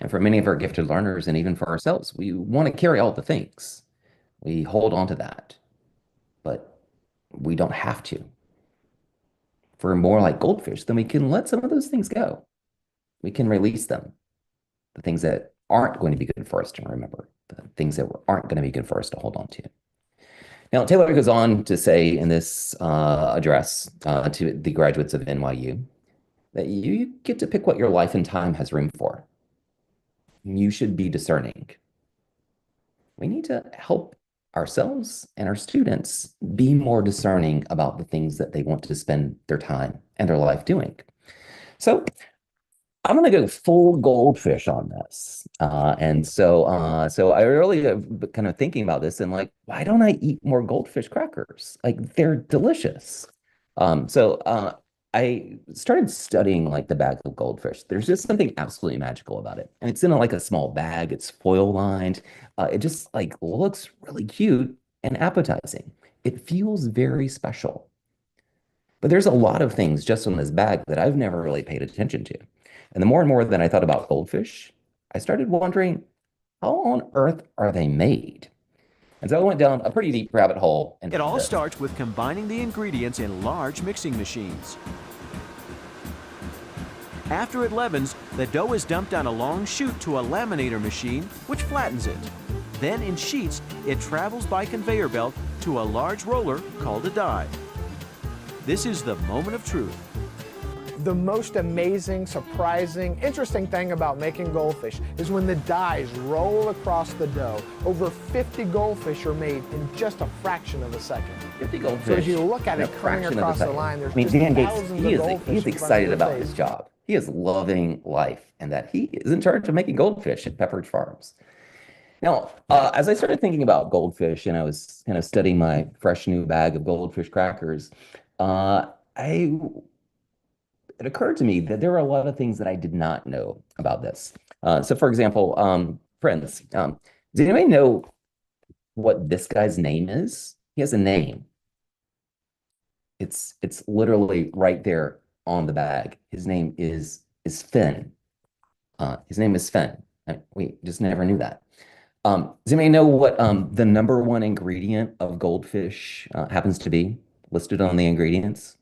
And for many of our gifted learners, and even for ourselves, we want to carry all the things. We hold on to that, but we don't have to. If we're more like goldfish, then we can let some of those things go. We can release them. The things that aren't going to be good for us to remember, the things that aren't going to be good for us to hold on to. Now, Taylor goes on to say in this address to the graduates of NYU that you get to pick what your life and time has room for. You should be discerning. We need to help ourselves and our students be more discerning about the things that they want to spend their time and their life doing. So I'm going to go full goldfish on this. So I really kind of thinking about this and like, why don't I eat more goldfish crackers? Like they're delicious. I started studying like the bag of goldfish. There's just something absolutely magical about it. And it's in like a small bag. It's foil lined. It just like looks really cute and appetizing. It feels very special. But there's a lot of things just in this bag that I've never really paid attention to. And the more and more that I thought about goldfish, I started wondering, how on earth are they made? And so I went down a pretty deep rabbit hole. It all starts with combining the ingredients in large mixing machines. After it leavens, the dough is dumped down a long chute to a laminator machine, which flattens it. Then in sheets, it travels by conveyor belt to a large roller called a die. This is the moment of truth. The most amazing, surprising, interesting thing about making goldfish is when the dies roll across the dough. Over 50 goldfish are made in just a fraction of a second. 50 goldfish. So as you look at it coming across the line, there's just Dan Gates, thousands of goldfish he's in front of excited your about face. his job. he is loving life and that he is in charge of making goldfish at Pepperidge Farms. Now, as I started thinking about goldfish and I was kind of studying my fresh new bag of goldfish crackers, I it occurred to me that there were a lot of things that I did not know about this. So, for example, friends, does anybody know what this guy's name is? He has a name. It's literally right there on the bag. His name is Finn. His name is Finn. We just never knew that. Does anybody know what the number one ingredient of goldfish happens to be listed on the ingredients?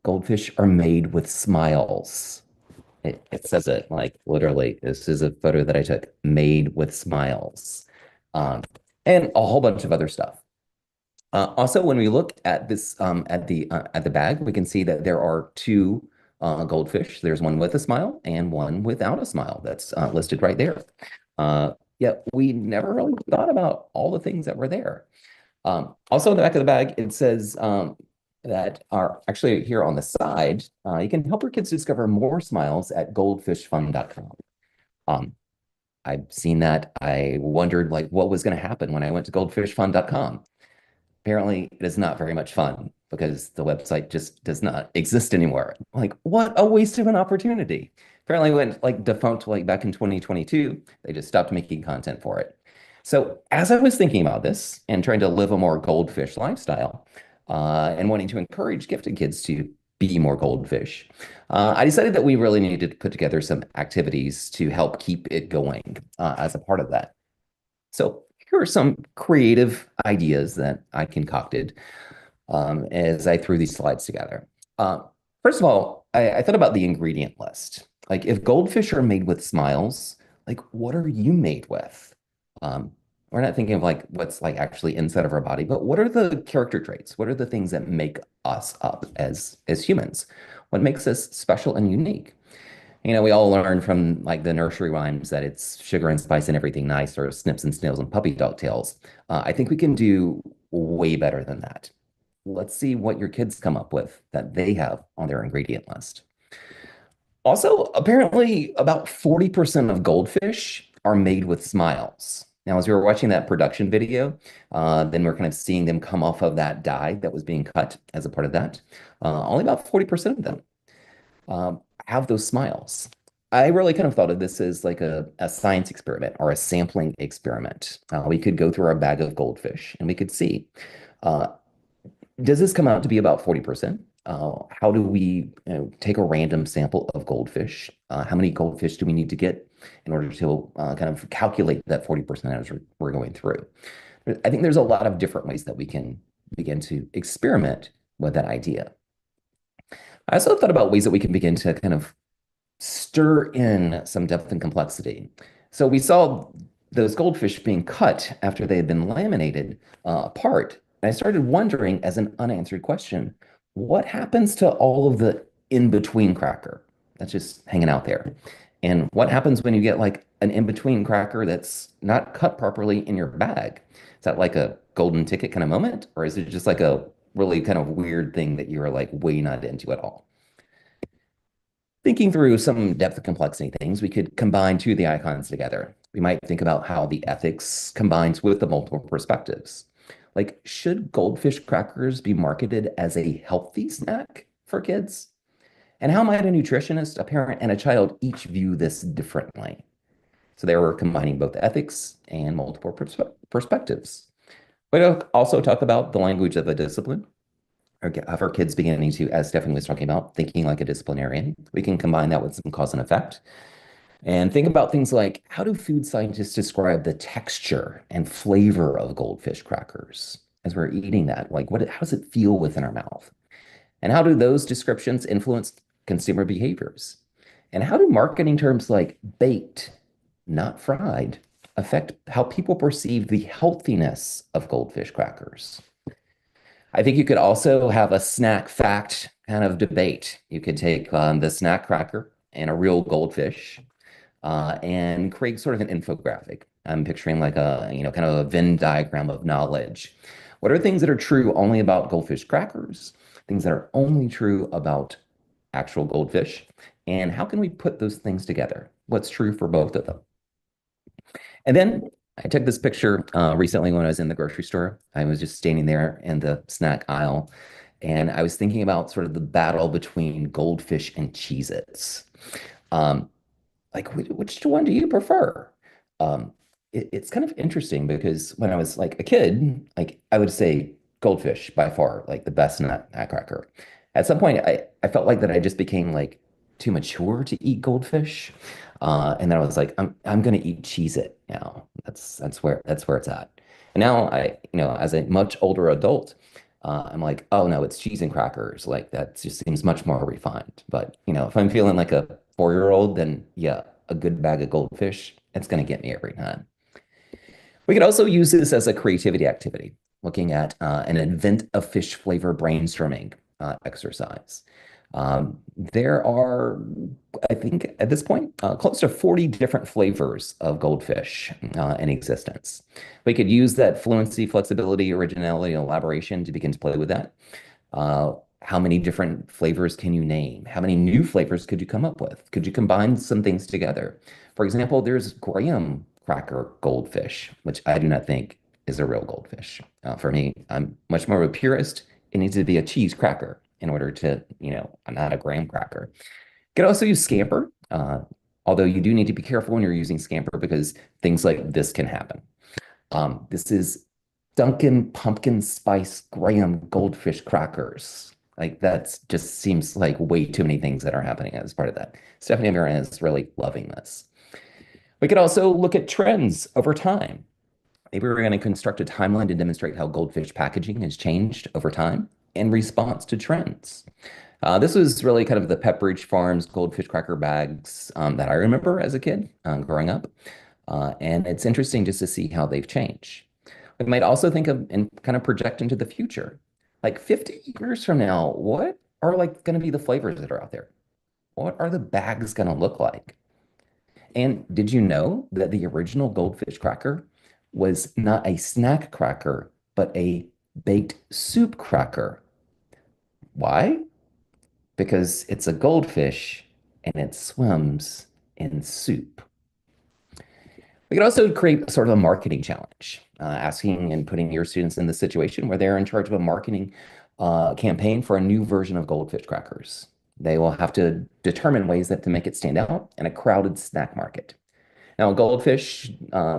Goldfish are made with smiles. It says it like literally. This is a photo that I took, made with smiles, um, and a whole bunch of other stuff. Also, when we look at this at the bag, we can see that there are two goldfish. There's one with a smile and one without a smile. That's listed right there. Yet we never really thought about all the things that were there. Also, in the back of the bag, it says that are actually here on the side. You can help your kids discover more smiles at goldfishfun.com. I've seen that. I wondered like what was going to happen when I went to goldfishfun.com. Apparently, it is not very much fun because the website just does not exist anymore. Like, what a waste of an opportunity. Apparently, it went like defunct like back in 2022. They just stopped making content for it. So, as I was thinking about this and trying to live a more goldfish lifestyle, and wanting to encourage gifted kids to be more goldfish, I decided that we really needed to put together some activities to help keep it going as a part of that. So here are some creative ideas that I concocted as I threw these slides together. First of all, I thought about the ingredient list. Like if goldfish are made with smiles, like what are you made with? We're not thinking of like what's like actually inside of our body, but what are the character traits? What are the things that make us up as humans? What makes us special and unique? You know, we all learn from like the nursery rhymes that it's sugar and spice and everything nice, or snips and snails and puppy dog tails. I think we can do way better than that. Let's see what your kids come up with that they have on their ingredient list. Also, apparently, about 40% of goldfish are made with smiles. Now, as we were watching that production video, then we're kind of seeing them come off of that die that was being cut as a part of that. Only about 40% of them have those smiles. I really kind of thought of this as like a science experiment or a sampling experiment. We could go through our bag of goldfish and we could see, uh, does this come out to be about 40%? How do we take a random sample of goldfish? How many goldfish do we need to get in order to kind of calculate that 40% as we're going through? I think there's a lot of different ways that we can begin to experiment with that idea. I also thought about ways that we can begin to kind of stir in some depth and complexity. So we saw those goldfish being cut after they had been laminated apart. And I started wondering, as an unanswered question, what happens to all of the in-between cracker that's just hanging out there? And what happens when you get like an in-between cracker that's not cut properly in your bag? Is that like a golden ticket kind of moment? Or is it just like a really kind of weird thing that you're like way not into at all? Thinking through some depth and complexity things, we could combine two of the icons together. We might think about how the ethics combines with the multiple perspectives. Like, should goldfish crackers be marketed as a healthy snack for kids? And how might a nutritionist, a parent, and a child each view this differently? So they were combining both ethics and multiple perspectives. We also talk about the language of a discipline, or of our kids beginning to, as Stephanie was talking about, thinking like a disciplinarian. We can combine that with some cause and effect. And think about things like, how do food scientists describe the texture and flavor of goldfish crackers as we're eating that? Like, how does it feel within our mouth? And how do those descriptions influence consumer behaviors? And how do marketing terms like baked, not fried, affect how people perceive the healthiness of goldfish crackers? I think you could also have a snack fact kind of debate. You could take the snack cracker and a real goldfish and create sort of an infographic. I'm picturing like a, kind of a Venn diagram of knowledge. What are things that are true only about goldfish crackers? Things that are only true about actual goldfish? And how can we put those things together? What's true for both of them? And then I took this picture recently when I was in the grocery store. I was just standing there in the snack aisle, and I was thinking about sort of the battle between goldfish and Cheez-Its. Um, like, which one do you prefer? Um, it's kind of interesting because when I was like a kid, like I would say goldfish by far, like the best nutcracker. At some point, I felt like that I just became like too mature to eat goldfish. And then I was like, I'm gonna eat Cheez It now. That's where it's at. And now as a much older adult, I'm like, oh no, it's cheese and crackers. Like that just seems much more refined. But if I'm feeling like a 4-year-old, then yeah, a good bag of goldfish, it's gonna get me every time. We could also use this as a creativity activity, looking at an invent a fish flavor brainstorming exercise. There are, I think, at this point, close to 40 different flavors of goldfish in existence. We could use that fluency, flexibility, originality, and elaboration to begin to play with that. How many different flavors can you name? How many new flavors could you come up with? Could you combine some things together? For example, there's graham cracker goldfish, which I do not think is a real goldfish. For me, I'm much more of a purist. It needs to be a cheese cracker in order to, not a graham cracker. You could also use scamper, although you do need to be careful when you're using scamper because things like this can happen. This is Dunkin' Pumpkin Spice Graham Goldfish Crackers. Like that just seems like way too many things that are happening as part of that. Stephanie Marin is really loving this. We could also look at trends over time. Maybe we're going to construct a timeline to demonstrate how goldfish packaging has changed over time in response to trends. This was really kind of the Pepperidge Farms goldfish cracker bags that I remember as a kid growing up. And it's interesting just to see how they've changed. We might also think of and kind of project into the future. Like 50 years from now, what are like going to be the flavors that are out there? What are the bags going to look like? And did you know that the original goldfish cracker was not a snack cracker, but a baked soup cracker? Why? Because it's a goldfish and it swims in soup. We could also create sort of a marketing challenge, asking and putting your students in the situation where they're in charge of a marketing campaign for a new version of goldfish crackers. They will have to determine ways that to make it stand out in a crowded snack market. Now, goldfish,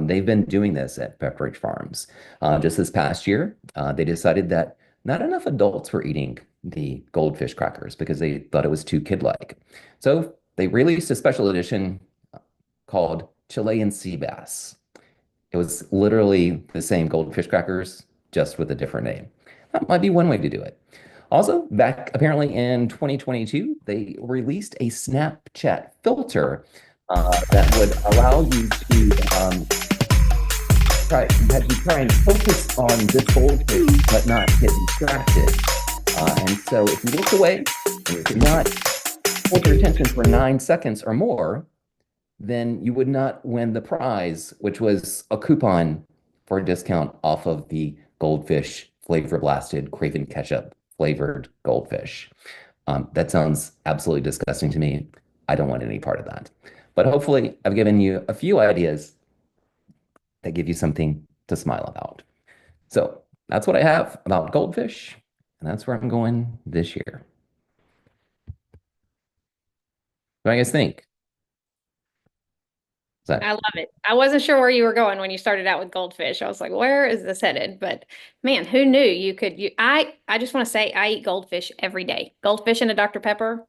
they've been doing this at Pepperidge Farms. Just this past year, they decided that not enough adults were eating the goldfish crackers because they thought it was too kid-like. So they released a special edition called Chilean sea bass. It was literally the same goldfish crackers, just with a different name. That might be one way to do it. Also, back apparently in 2022, they released a Snapchat filter that would allow you to try and focus on this goldfish, but not get distracted. And so if you look away and you could not hold your attention for 9 seconds or more, then you would not win the prize, which was a coupon for a discount off of the goldfish flavor blasted Craven ketchup flavored goldfish. That sounds absolutely disgusting to me. I don't want any part of that. But hopefully I've given you a few ideas that give you something to smile about. So that's what I have about goldfish, and that's where I'm going this year. What do you guys think? I love it. I wasn't sure where you were going when you started out with goldfish. I was like, where is this headed? But man, who knew you could I just want to say I eat goldfish every day. Goldfish and a Dr. Pepper,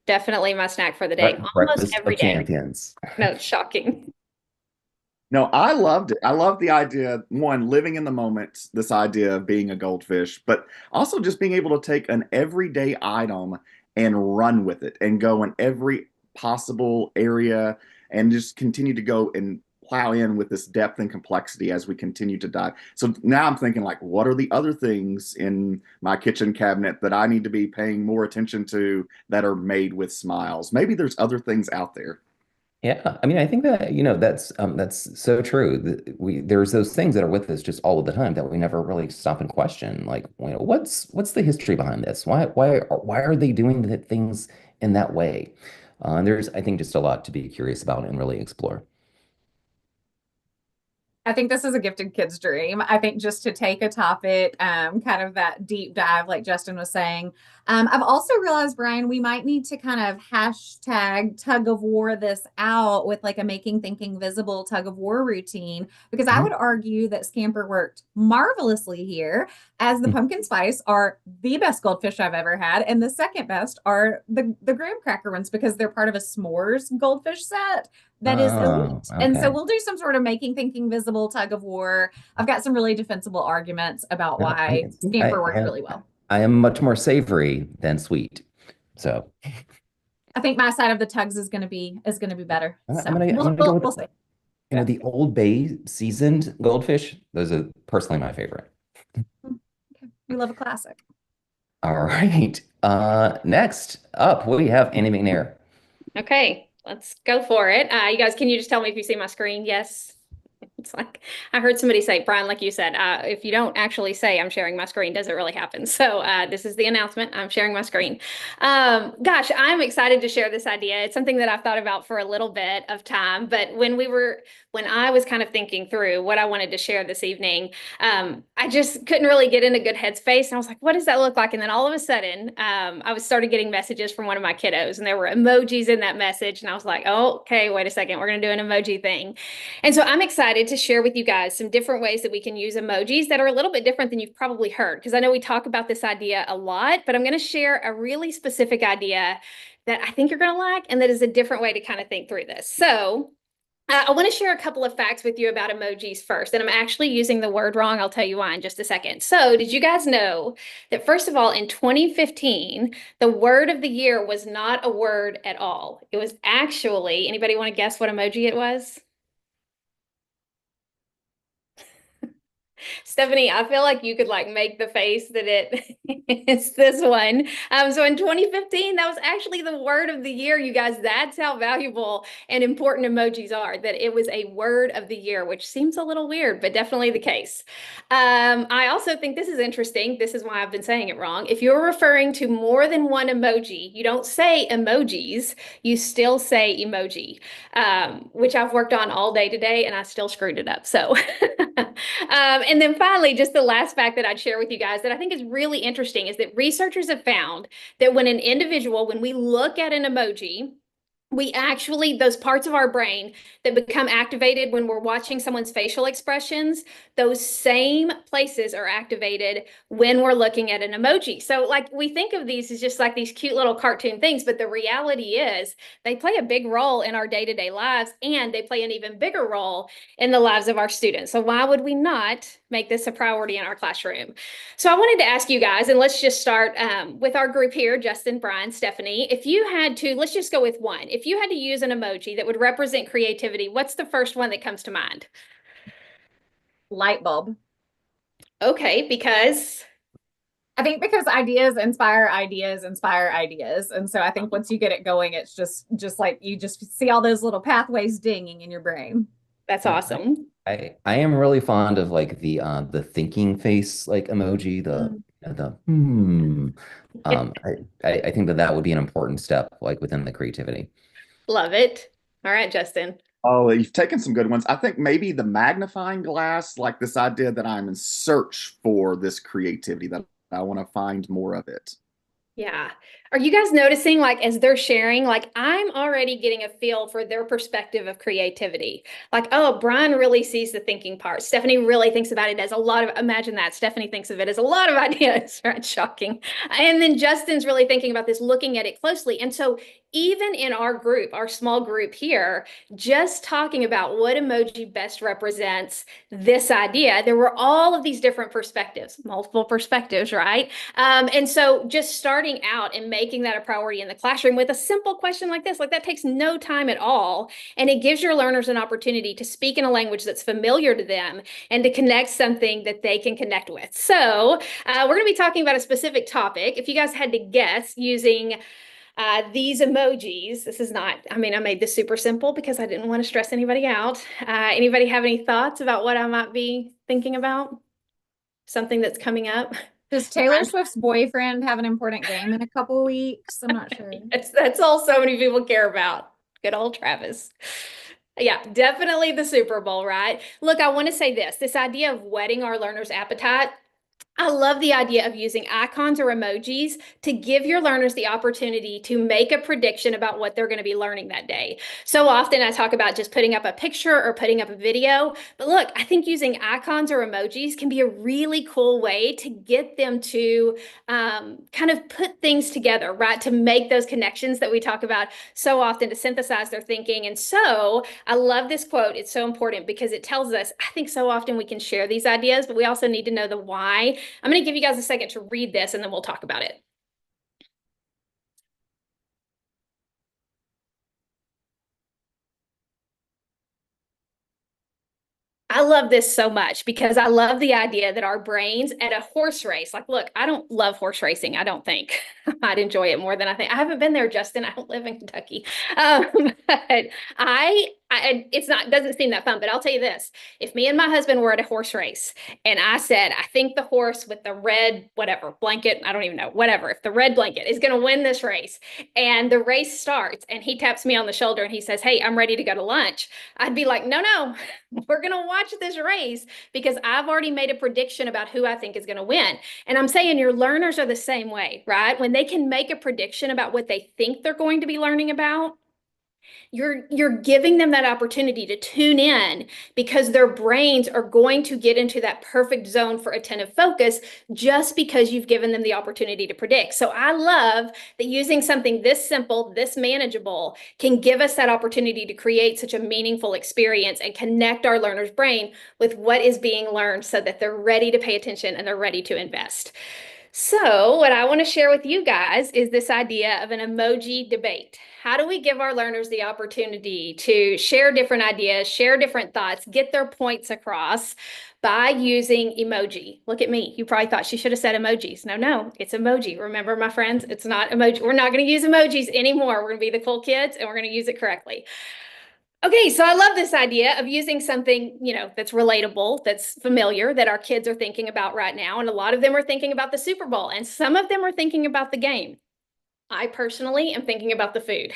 definitely my snack for the day. Almost Breakfast every of day. champions. No, it's shocking. No, I loved it. I love the idea, one, living in the moment, this idea of being a goldfish, but also just being able to take an everyday item and run with it and go in every possible area and just continue to go and plow in with this depth and complexity as we continue to dive. So now I'm thinking, like, what are the other things in my kitchen cabinet that I need to be paying more attention to that are made with smiles? Maybe there's other things out there. Yeah, I mean, I think that that's so true. There's those things that are with us just all of the time that we never really stop and question. Like, what's the history behind this? Why are they doing the things in that way. And there's, I think, just a lot to be curious about and really explore. I think this is a gifted kid's dream. I think just to take a topic, kind of that deep dive, like Justin was saying. I've also realized, Brian, we might need to kind of hashtag tug of war this out with like a making thinking visible tug of war routine, because I would argue that Scamper worked marvelously here, as the pumpkin spice are the best goldfish I've ever had, and the second best are the graham cracker ones because they're part of a s'mores goldfish set that is Oh, elite. And so okay. we'll do some sort of making thinking visible tug of war. I've got some really defensible arguments about No, why I, Scamper I worked have, really well. I am much more savory than sweet. So I think my side of the tugs is gonna be better. I'm So gonna I'm we'll, gonna go we'll, with we'll see. you know the Old Bay seasoned goldfish. Those are personally my favorite. Okay. We love a classic. All right. Next up we have Andy McNair. Okay, let's go for it. You guys, can you just tell me if you see my screen? Yes. It's like I heard somebody say, Brian, like you said, if you don't actually say I'm sharing my screen, does it really happen? So this is the announcement. I'm sharing my screen. Gosh, I'm excited to share this idea. It's something that I've thought about for a little bit of time, but when I was kind of thinking through what I wanted to share this evening, I just couldn't really get in a good headspace. And I was like, what does that look like? And then all of a sudden, I was started getting messages from one of my kiddos, and there were emojis in that message. And I was like, oh, okay, wait a second, we're going to do an emoji thing. And so I'm excited to share with you guys some different ways that we can use emojis that are a little bit different than you've probably heard, because I know we talk about this idea a lot, but I'm going to share a really specific idea that I think you're going to like, and that is a different way to kind of think through this. So I want to share a couple of facts with you about emojis first, and I'm actually using the word wrong. I'll tell you why in just a second. So did you guys know that, first of all, in 2015, the word of the year was not a word at all? It was actually, anybody want to guess what emoji it was? Stephanie, I feel like you could like make the face that it's this one. So in 2015, that was actually the word of the year, you guys. That's how valuable and important emojis are, that it was a word of the year, which seems a little weird, but definitely the case. I also think this is interesting. This is why I've been saying it wrong. If you're referring to more than one emoji, you don't say emojis, you still say emoji, which I've worked on all day today, and I still screwed it up. So and then finally, just the last fact that I'd share with you guys that I think is really interesting is that researchers have found that when we look at an emoji, we actually, those parts of our brain that become activated when we're watching someone's facial expressions, those same places are activated when we're looking at an emoji. So like we think of these as just like these cute little cartoon things, but the reality is they play a big role in our day-to-day lives, and they play an even bigger role in the lives of our students. So why would we not make this a priority in our classroom? So I wanted to ask you guys, and let's just start with our group here, Justin, Brian, Stephanie. If you had to, let's just go with one. If you had to use an emoji that would represent creativity, what's the first one that comes to mind? Light bulb. Okay, because I think because ideas inspire ideas inspire ideas. And so I think once you get it going, it's just like you just see all those little pathways dinging in your brain. that's Yeah, awesome. I am really fond of like the thinking face like emoji, the hmm. I think that that would be an important step like within the creativity. Love it. All right, Justin. Oh, you've taken some good ones. I think maybe the magnifying glass, like this idea that I'm in search for this creativity, that I want to find more of it. Yeah. Are you guys noticing, like, as they're sharing, like, I'm already getting a feel for their perspective of creativity? Like, oh, Brian really sees the thinking part. Stephanie really thinks about it as a lot of, imagine that. Stephanie thinks of it as a lot of ideas, right? Shocking. And then Justin's really thinking about this, looking at it closely. And so even in our group, our small group here, just talking about what emoji best represents this idea, there were all of these different perspectives, multiple perspectives, right? And so just starting out and making that a priority in the classroom with a simple question like this, like that takes no time at all. And it gives your learners an opportunity to speak in a language that's familiar to them and to connect something that they can connect with. So we're going to be talking about a specific topic. If you guys had to guess using these emojis, this is not, I mean, I made this super simple because I didn't want to stress anybody out. Anybody have any thoughts about what I might be thinking about? Something that's coming up? Does Taylor Swift's boyfriend have an important game in a couple weeks? I'm not sure. That's all so many people care about. Good old Travis. Yeah, definitely the Super Bowl, right? Look, I want to say this idea of whetting our learners' appetite. I love the idea of using icons or emojis to give your learners the opportunity to make a prediction about what they're going to be learning that day. So often I talk about just putting up a picture or putting up a video, but look, I think using icons or emojis can be a really cool way to get them to kind of put things together, right? To make those connections that we talk about so often, to synthesize their thinking. And so I love this quote. It's so important because it tells us, I think so often we can share these ideas, but we also need to know the why. I'm going to give you guys a second to read this and then we'll talk about it. I love this so much because I love the idea that our brains at a horse race, like, look, I don't love horse racing. I don't think I might enjoy it more than I think. I haven't been there, Justin. I don't live in Kentucky. But it's not, doesn't seem that fun, but I'll tell you this. If me and my husband were at a horse race and I said, I think the horse with the red, whatever, blanket, I don't even know, whatever, if the red blanket is going to win this race and the race starts and he taps me on the shoulder and he says, hey, I'm ready to go to lunch. I'd be like, no, we're going to watch this race because I've already made a prediction about who I think is going to win. And I'm saying your learners are the same way, right? When they can make a prediction about what they think they're going to be learning about, you're giving them that opportunity to tune in because their brains are going to get into that perfect zone for attentive focus just because you've given them the opportunity to predict. So I love that using something this simple, this manageable, can give us that opportunity to create such a meaningful experience and connect our learner's brain with what is being learned so that they're ready to pay attention and they're ready to invest. So what I want to share with you guys is this idea of an emoji debate. How do we give our learners the opportunity to share different ideas, share different thoughts, get their points across by using emoji? Look at me. You probably thought she should have said emojis. No, it's emoji. Remember, my friends, it's not emoji. We're not going to use emojis anymore. We're going to be the cool kids and we're going to use it correctly. Okay, so I love this idea of using something, that's relatable, that's familiar, that our kids are thinking about right now. And a lot of them are thinking about the Super Bowl, and some of them are thinking about the game. I personally am thinking about the food,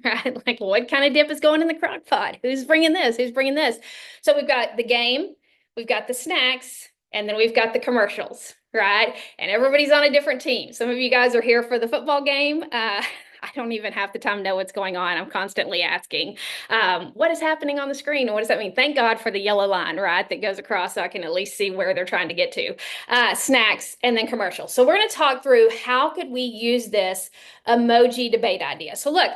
right? Like, what kind of dip is going in the crock pot? Who's bringing this? Who's bringing this? So we've got the game, we've got the snacks, and then we've got the commercials, right? And everybody's on a different team. Some of you guys are here for the football game. I don't even half the time know what's going on. I'm constantly asking, what is happening on the screen? And what does that mean? Thank God for the yellow line, right, that goes across so I can at least see where they're trying to get to. Snacks and then commercials. So we're going to talk through how could we use this emoji debate idea. So look,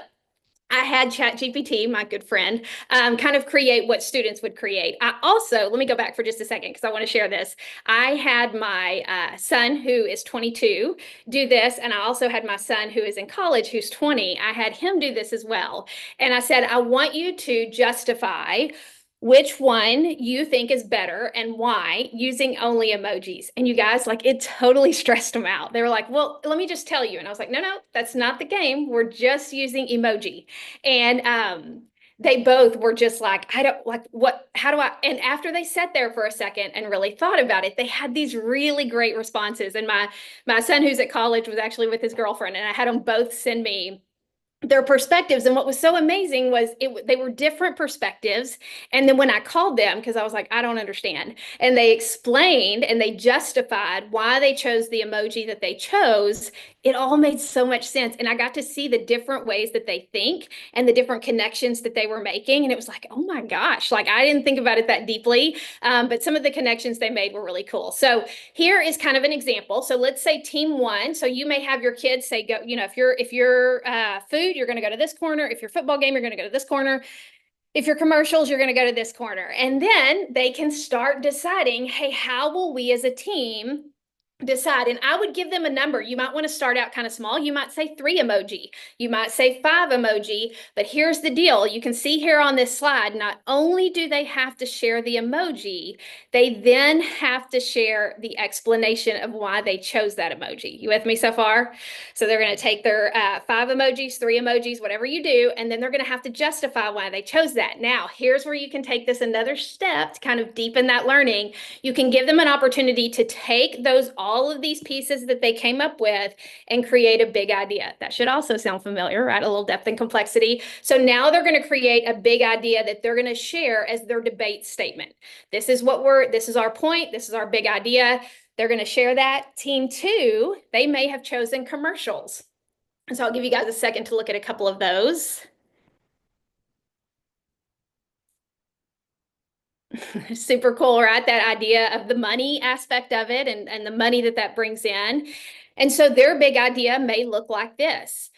I had ChatGPT, my good friend, kind of create what students would create. I also, let me go back for just a second because I want to share this. I had my son who is 22 do this, and I also had my son who is in college who's 20. I had him do this as well. And I said, I want you to justify which one you think is better and why using only emojis. And you guys, like, it totally stressed them out. They were like, well, let me just tell you. And I was like, no, that's not the game. We're just using emoji. And they both were just like, I don't like what, how do I, and after they sat there for a second and really thought about it, they had these really great responses. And my son who's at college was actually with his girlfriend, and I had them both send me their perspectives. And what was so amazing was they were different perspectives. And then when I called them, because I was like, I don't understand, and they explained and they justified why they chose the emoji that they chose, it all made so much sense. And I got to see the different ways that they think and the different connections that they were making. And it was like, oh my gosh, like I didn't think about it that deeply. But some of the connections they made were really cool. So here is kind of an example. So let's say team one. So you may have your kids say, go, if you're food, you're going to go to this corner. If you're football game, you're going to go to this corner. If you're commercials, you're going to go to this corner. And then they can start deciding, hey, how will we as a team decide? And I would give them a number. You might want to start out kind of small. You might say 3 emoji. You might say 5 emoji. But here's the deal. You can see here on this slide, not only do they have to share the emoji, they then have to share the explanation of why they chose that emoji. You with me so far? So they're going to take their 5 emojis, 3 emojis, whatever you do, and then they're going to have to justify why they chose that. Now, here's where you can take this another step to kind of deepen that learning. You can give them an opportunity to take those all all of these pieces that they came up with and create a big idea. That should also sound familiar, right? A little depth and complexity. So now they're going to create a big idea that they're going to share as their debate statement. This is our point. This is our big idea. They're going to share that. Team 2, they may have chosen commercials. And so I'll give you guys a second to look at a couple of those. Super cool, right? That idea of the money aspect of it and the money that brings in. And so their big idea may look like this.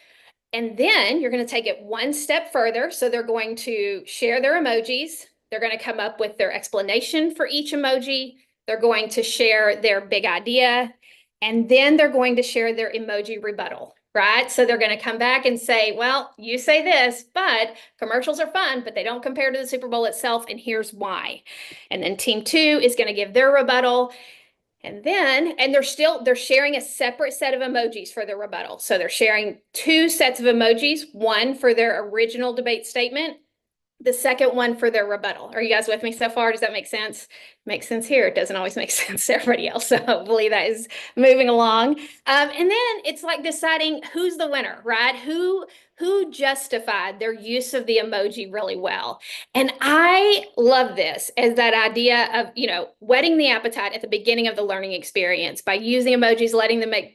And then you're going to take it one step further. So they're going to share their emojis. They're going to come up with their explanation for each emoji. They're going to share their big idea. And then they're going to share their emoji rebuttal, right? So they're going to come back and say, well, you say this, but commercials are fun, but they don't compare to the Super Bowl itself. And here's why. And then team 2 is going to give their rebuttal. And they're sharing a separate set of emojis for their rebuttal. So they're sharing 2 sets of emojis, one for their original debate statement, the second one for their rebuttal. Are you guys with me so far? Does that make sense? Makes sense here. It doesn't always make sense to everybody else. So hopefully that is moving along. And then it's like deciding who's the winner, right? Who justified their use of the emoji really well. And I love this as that idea of, whetting the appetite at the beginning of the learning experience by using emojis, letting them I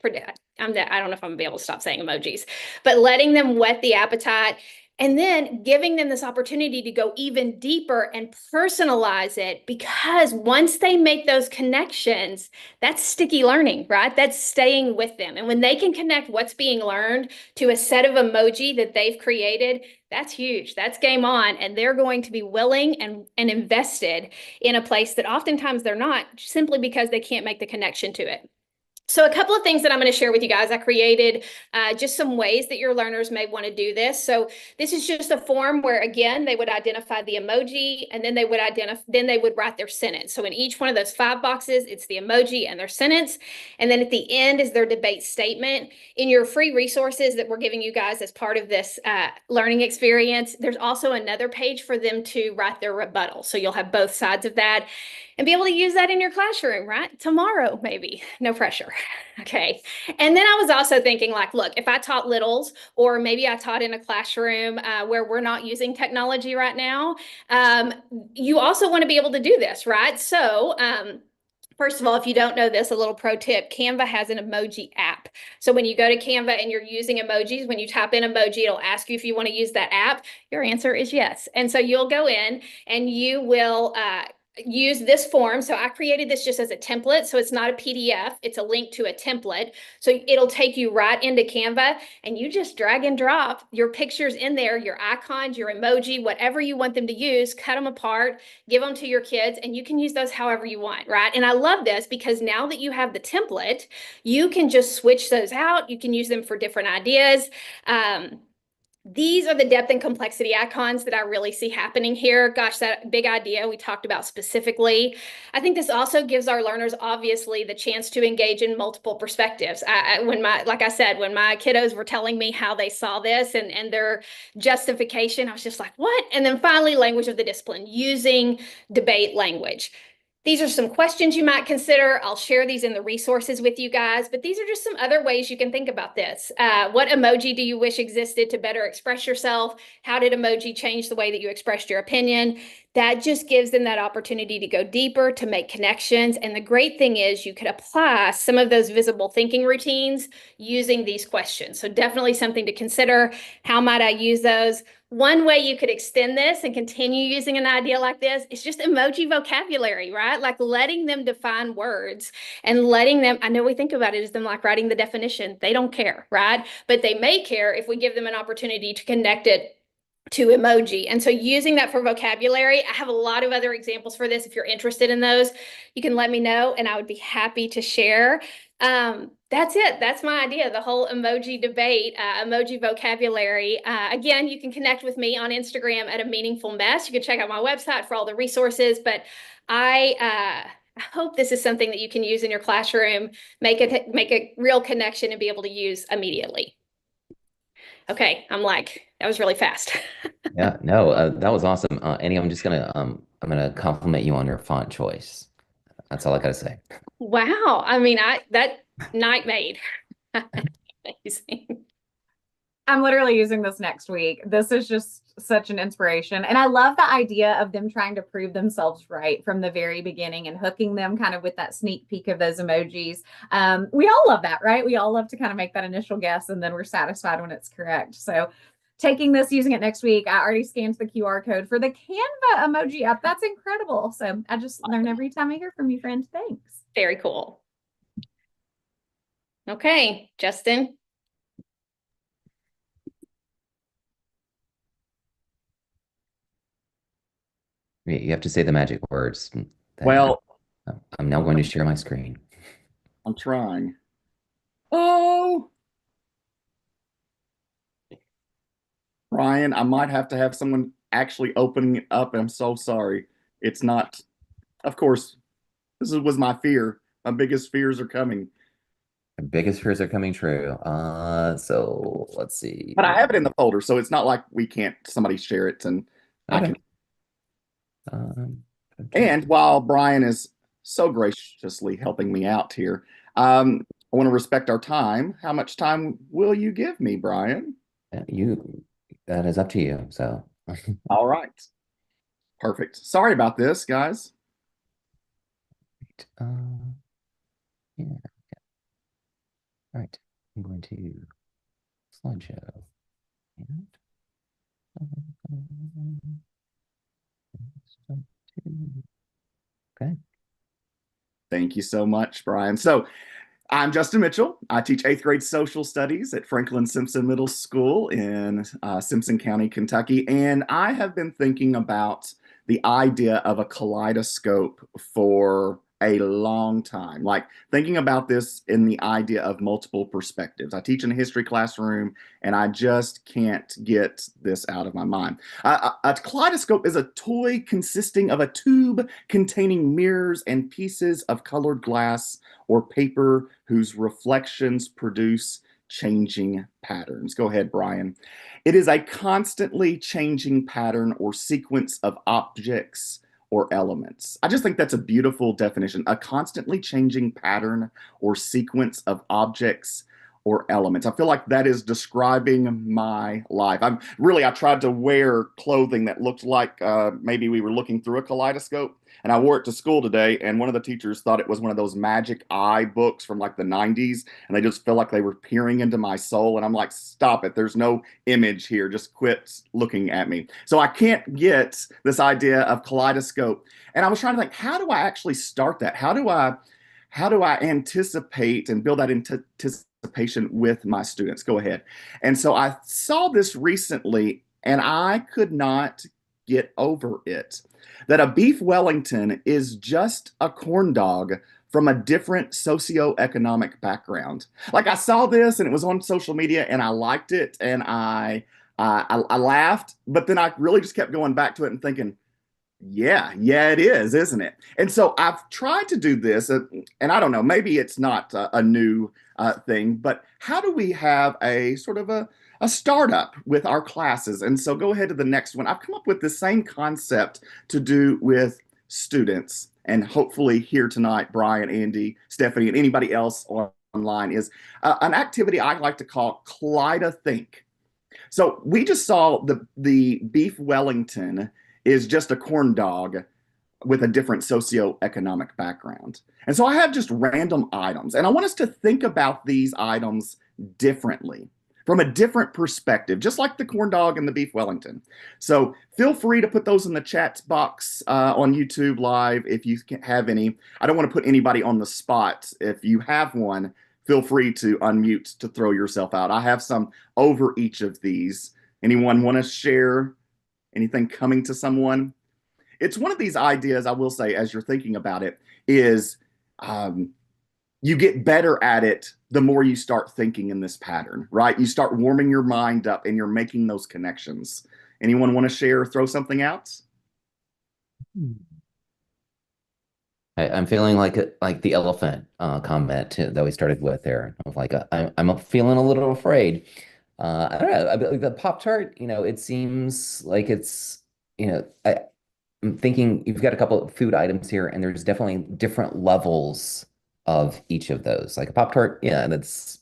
don't know if I'm gonna be able to stop saying emojis, but letting them whet the appetite. And then giving them this opportunity to go even deeper and personalize it, because once they make those connections, that's sticky learning, right? That's staying with them. And when they can connect what's being learned to a set of emoji that they've created, that's huge. That's game on. And they're going to be willing and invested in a place that oftentimes they're not, simply because they can't make the connection to it. So a couple of things that I'm going to share with you guys. I created just some ways that your learners may want to do this. So this is just a form where, again, they would identify the emoji, and then they would write their sentence. So in each one of those 5 boxes, it's the emoji and their sentence. And then at the end is their debate statement. In your free resources that we're giving you guys as part of this learning experience, there's also another page for them to write their rebuttal. So you'll have both sides of that and be able to use that in your classroom, right? Tomorrow, maybe. No pressure. Okay. And then I was also thinking, like, look, if I taught littles, or maybe I taught in a classroom where we're not using technology right now, you also want to be able to do this, right? So, first of all, if you don't know this, a little pro tip, Canva has an emoji app. So when you go to Canva and you're using emojis, when you type in emoji, it'll ask you if you want to use that app. Your answer is yes. And so you'll go in and you will use this form. So I created this just as a template. So it's not a PDF, it's a link to a template. So it'll take you right into Canva, and you just drag and drop your pictures in there, your icons, your emoji, whatever you want them to use, cut them apart, give them to your kids, and you can use those however you want, right? And I love this because now that you have the template, you can just switch those out. You can use them for different ideas. These are the depth and complexity icons that I really see happening here. Gosh, that big idea we talked about specifically. I think this also gives our learners, obviously, the chance to engage in multiple perspectives. Like I said, when my kiddos were telling me how they saw this and their justification, I was just like, what? And then finally, language of the discipline, using debate language. These are some questions you might consider. I'll share these in the resources with you guys, but these are just some other ways you can think about this. What emoji do you wish existed to better express yourself? How did emoji change the way that you expressed your opinion? That just gives them that opportunity to go deeper, to make connections. And the great thing is you could apply some of those visible thinking routines using these questions. So definitely something to consider. How might I use those? One way you could extend this and continue using an idea like this is just emoji vocabulary, right? Like letting them define words and letting them, I know we think about it as them like writing the definition. They don't care, right? But they may care if we give them an opportunity to connect it to emoji. And so using that for vocabulary, I have a lot of other examples for this. If you're interested in those, you can let me know and I would be happy to share. That's it. That's my idea, the whole emoji debate, emoji vocabulary. Again, you can connect with me on Instagram at A Meaningful Mess. You can check out my website for all the resources, but I hope this is something that you can use in your classroom, make a real connection and be able to use immediately. Okay, that was really fast. Yeah, no, that was awesome. Annie, I'm gonna compliment you on your font choice. That's all I gotta say. Wow. I mean, that night made. Amazing. I'm literally using this next week. This is just such an inspiration. And I love the idea of them trying to prove themselves right from the very beginning and hooking them kind of with that sneak peek of those emojis. We all love that, right? We all love to kind of make that initial guess and then we're satisfied when it's correct. So taking this, using it next week, I already scanned the QR code for the Canva emoji app. That's incredible. So I just learn every time I hear from you, friend. Thanks. Very cool. Okay, Justin. You have to say the magic words. Well, I'm now going to share my screen. I'm trying. Oh, Brian, I might have to have someone actually opening it up. I'm so sorry. It's not, of course, was my fear. My biggest fears are coming. The biggest fears are coming true. So let's see. But I have it in the folder, so it's not like we can't somebody share it and I Okay. can. Um, And while Brian is so graciously helping me out here, I want to respect our time. How much time will you give me, Brian? that is up to you. So, All right. Perfect. Sorry about this, guys. uh, yeah. All right. I'm going to slideshow. And, okay. Thank you so much, Brian. So I'm Justin Mitchell. I teach eighth grade social studies at Franklin Simpson Middle School in Simpson County, Kentucky. And I have been thinking about the idea of a kaleidoscope for a long time, like thinking about this in the idea of multiple perspectives. I teach in a history classroom and I just can't get this out of my mind. A kaleidoscope is a toy consisting of a tube containing mirrors and pieces of colored glass or paper whose reflections produce changing patterns. Go ahead, Brian. It is a constantly changing pattern or sequence of objects or elements. I just think that's a beautiful definition. A constantly changing pattern or sequence of objects or elements. I feel like that is describing my life. I tried to wear clothing that looked like maybe we were looking through a kaleidoscope. And I wore it to school today, and one of the teachers thought it was one of those magic eye books from like the 90s, and they just felt like they were peering into my soul. And I'm like, stop it. There's no image here. Just quit looking at me. So I can't get this idea of kaleidoscope. And I was trying to think, how do I actually start that? How do I anticipate and build that anticipation with my students? Go ahead. And so I saw this recently, and I could not get over it. That a beef Wellington is just a corn dog from a different socioeconomic background. Like I saw this and it was on social media and I liked it and I laughed, but then I really just kept going back to it and thinking, yeah, it is, isn't it? And so I've tried to do this, and I don't know, maybe it's not a new thing, but how do we have a sort of a startup with our classes? And so go ahead to the next one. I've come up with the same concept to do with students, and hopefully here tonight, Brian, Andy, Stephanie, and anybody else online is an activity I like to call Think. So we just saw the beef Wellington is just a corn dog with a different socioeconomic background. And so I have just random items, and I want us to think about these items differently from a different perspective, just like the corn dog and the beef Wellington. So feel free to put those in the chat box on YouTube Live if you have any. I don't want to put anybody on the spot. If you have one, feel free to unmute to throw yourself out. I have some over each of these. Anyone want to share anything coming to someone? It's one of these ideas, I will say, as you're thinking about it, is you get better at it the more you start thinking in this pattern, right? You start warming your mind up and you're making those connections. Anyone want to share or throw something out? I'm feeling like the elephant comment that we started with there. Of like I'm feeling a little afraid. I don't know. The Pop Tart, it seems like it's, I'm thinking you've got a couple of food items here, and there's definitely different levels of each of those. Like a Pop Tart, yeah, that's,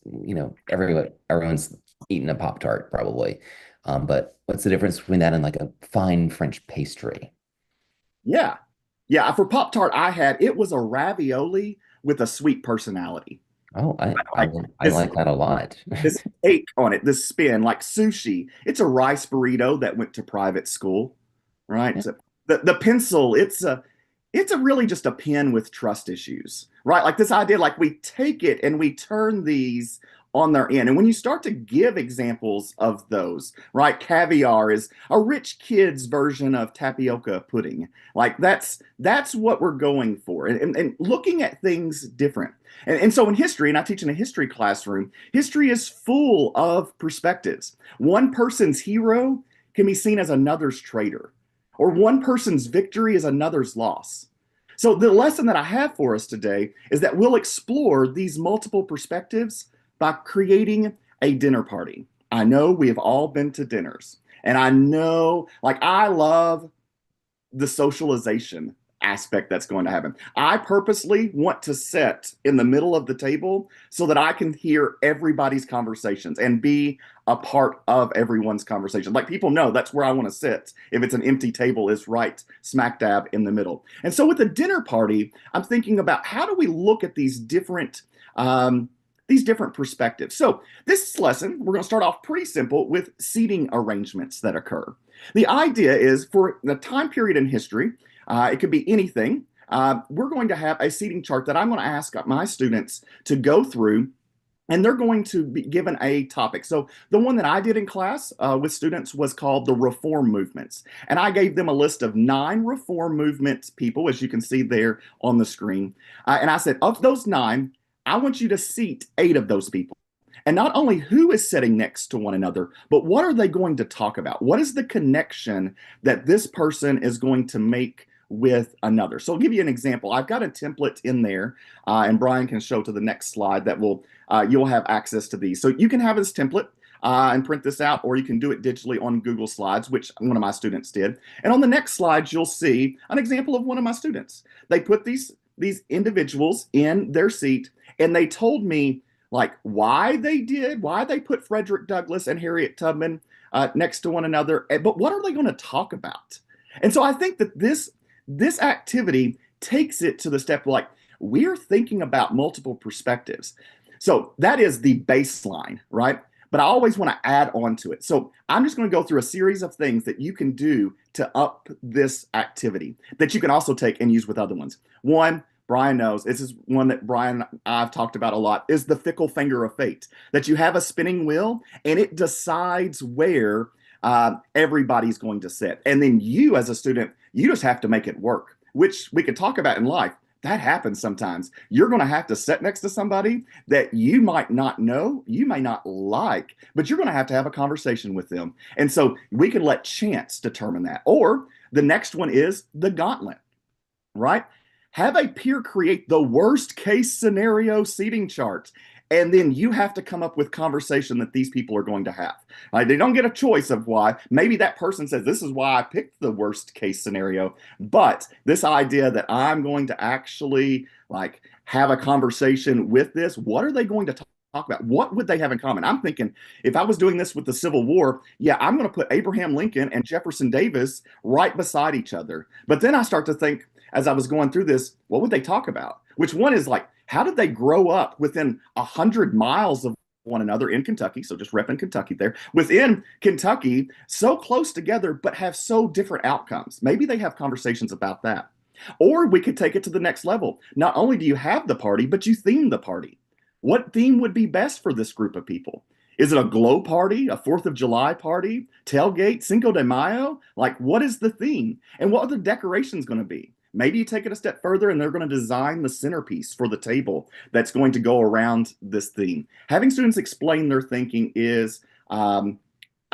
everyone's eating a Pop Tart probably. But what's the difference between that and like a fine French pastry? Yeah. Yeah. For Pop Tart, it was a ravioli with a sweet personality. Oh, Like I this like that a lot. this take on it, this spin, like sushi. It's a rice burrito that went to private school, right? Yeah. So the pencil, it's a really just a pen with trust issues, right? Like this idea, like we take it and we turn these on their end. And when you start to give examples of those, right? Caviar is a rich kid's version of tapioca pudding. Like that's what we're going for. And looking at things different. And so in history, and I teach in a history classroom, history is full of perspectives. One person's hero can be seen as another's traitor, or one person's victory is another's loss. So the lesson that I have for us today is that we'll explore these multiple perspectives by creating a dinner party. I know we have all been to dinners, and I know, like, I love the socialization aspect that's going to happen. I purposely want to sit in the middle of the table so that I can hear everybody's conversations and be a part of everyone's conversation. Like people know that's where I want to sit. If it's an empty table, is right smack dab in the middle. And so with a dinner party, I'm thinking about how do we look at these different perspectives. So this lesson, we're going to start off pretty simple with seating arrangements that occur. The idea is for the time period in history, it could be anything. We're going to have a seating chart that I'm going to ask my students to go through, and they're going to be given a topic. So the one that I did in class with students was called the Reform Movements. And I gave them a list of 9 Reform Movement people, as you can see there on the screen. And I said, of those 9, I want you to seat 8 of those people. And not only who is sitting next to one another, but what are they going to talk about? What is the connection that this person is going to make with another? So I'll give you an example. I've got a template in there, and Brian can show to the next slide that you'll have access to these. So you can have this template and print this out, or you can do it digitally on Google Slides, which one of my students did. And on the next slide, you'll see an example of one of my students. They put these individuals in their seat, and they told me like why they put Frederick Douglass and Harriet Tubman next to one another, but what are they going to talk about? And so I think that this activity takes it to the step like we're thinking about multiple perspectives. So that is the baseline, right? But I always want to add on to it. So I'm just going to go through a series of things that you can do to up this activity that you can also take and use with other ones. One, Brian knows, this is one that Brian and I've talked about a lot, is the fickle finger of fate. That you have a spinning wheel and it decides where everybody's going to sit. And then you as a student, you just have to make it work, which we could talk about in life. That happens sometimes. You're going to have to sit next to somebody that you might not know, you may not like, but you're going to have a conversation with them. And so we can let chance determine that. Or the next one is the gauntlet, right? Have a peer create the worst case scenario seating chart. And then you have to come up with conversation that these people are going to have. They don't get a choice of why. Maybe that person says, this is why I picked the worst case scenario. But this idea that I'm going to actually like have a conversation with this, what are they going to talk about? What would they have in common? I'm thinking if I was doing this with the Civil War, yeah, I'm going to put Abraham Lincoln and Jefferson Davis right beside each other. But then I start to think, as I was going through this, what would they talk about? Which one is like, how did they grow up within 100 miles of one another in Kentucky? So just repping Kentucky there. Within Kentucky, so close together, but have so different outcomes. Maybe they have conversations about that. Or we could take it to the next level. Not only do you have the party, but you theme the party. What theme would be best for this group of people? Is it a glow party, a 4th of July party, tailgate, Cinco de Mayo? Like, what is the theme? And what are the decorations going to be? Maybe you take it a step further and they're going to design the centerpiece for the table that's going to go around this theme. Having students explain their thinking is, I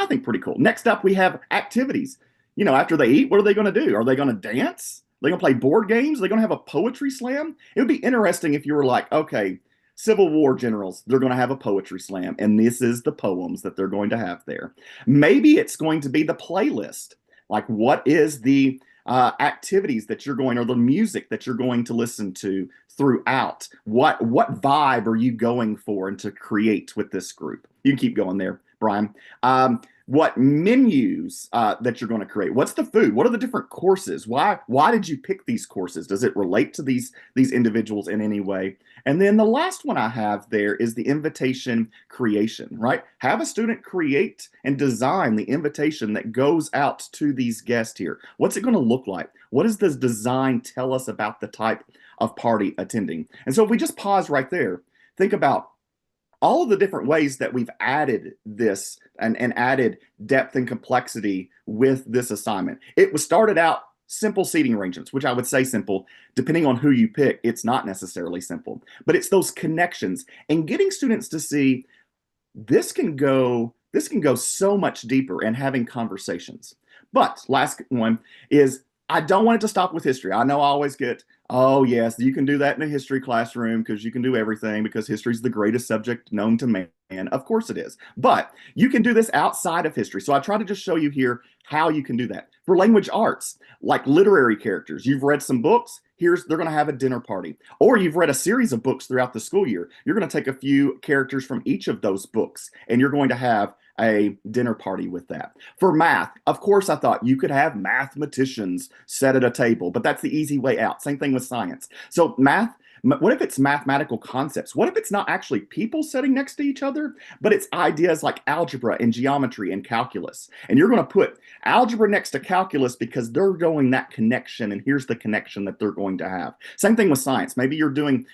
think, pretty cool. Next up, we have activities. After they eat, what are they going to do? Are they going to dance? Are they going to play board games? Are they going to have a poetry slam? It would be interesting if you were like, okay, Civil War generals, they're going to have a poetry slam, and this is the poems that they're going to have there. Maybe it's going to be the playlist. Like, what is the activities that you're going, or the music that you're going to listen to throughout. What vibe are you going for and to create with this group? You can keep going there, Brian. What menus that you're going to create? What's the food? What are the different courses? Why did you pick these courses? Does it relate to these individuals in any way? And then the last one I have there is the invitation creation, right? Have a student create and design the invitation that goes out to these guests here. What's it going to look like? What does this design tell us about the type of party attending? And so if we just pause right there, think about all of the different ways that we've added this and added depth and complexity with this assignment. It was started out simple seating arrangements, which I would say simple. Depending on who you pick, it's not necessarily simple, but it's those connections and getting students to see this can go so much deeper and having conversations. But last one is, I don't want it to stop with history. I know I always get, oh yes, you can do that in a history classroom because you can do everything because history is the greatest subject known to man. Of course it is. But you can do this outside of history. So I try to just show you here how you can do that. For language arts, like literary characters, you've read some books, they're going to have a dinner party. Or you've read a series of books throughout the school year. You're going to take a few characters from each of those books, and you're going to have a dinner party with that. For math, of course, I thought you could have mathematicians set at a table, but that's the easy way out. Same thing with science. So math, what if it's mathematical concepts? What if it's not actually people sitting next to each other, but it's ideas like algebra and geometry and calculus? And you're going to put algebra next to calculus because they're going that connection, and here's the connection that they're going to have. Same thing with science. Maybe you're doing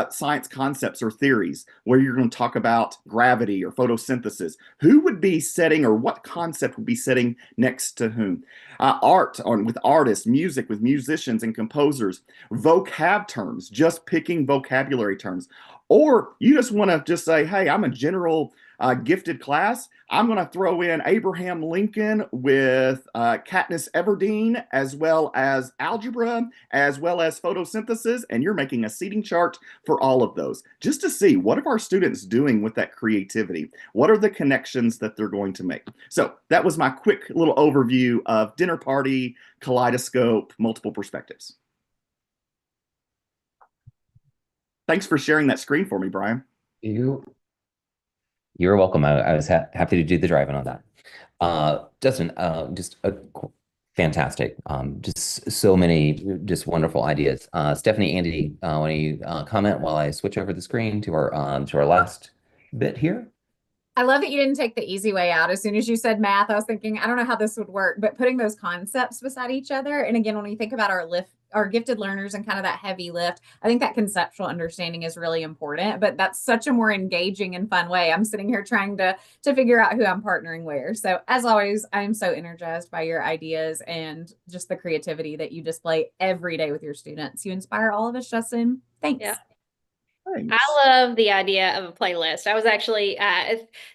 science concepts or theories where you're going to talk about gravity or photosynthesis. Who would be setting, or what concept would be sitting next to whom? Art with artists, music with musicians and composers, vocab terms, just picking vocabulary terms. Or you just want to just say, hey, I'm a general gifted class. I'm going to throw in Abraham Lincoln with Katniss Everdeen, as well as algebra, as well as photosynthesis, and you're making a seating chart for all of those, just to see what are our students doing with that creativity? What are the connections that they're going to make? So that was my quick little overview of dinner party, kaleidoscope, multiple perspectives. Thanks for sharing that screen for me, Brian. You're welcome. I was happy to do the driving on that. Justin, just fantastic. Just so many just wonderful ideas. Stephanie, Andy, want you comment while I switch over the screen to our last bit here? I love that you didn't take the easy way out. As soon as you said math, I was thinking, I don't know how this would work, but putting those concepts beside each other. And again, when we think about our gifted learners and kind of that heavy lift, I think that conceptual understanding is really important, but that's such a more engaging and fun way. I'm sitting here trying to figure out who I'm partnering where. So as always, I'm so energized by your ideas and just the creativity that you display every day with your students. You inspire all of us, Justin. Thanks. Yeah. Thanks. I love the idea of a playlist. I was actually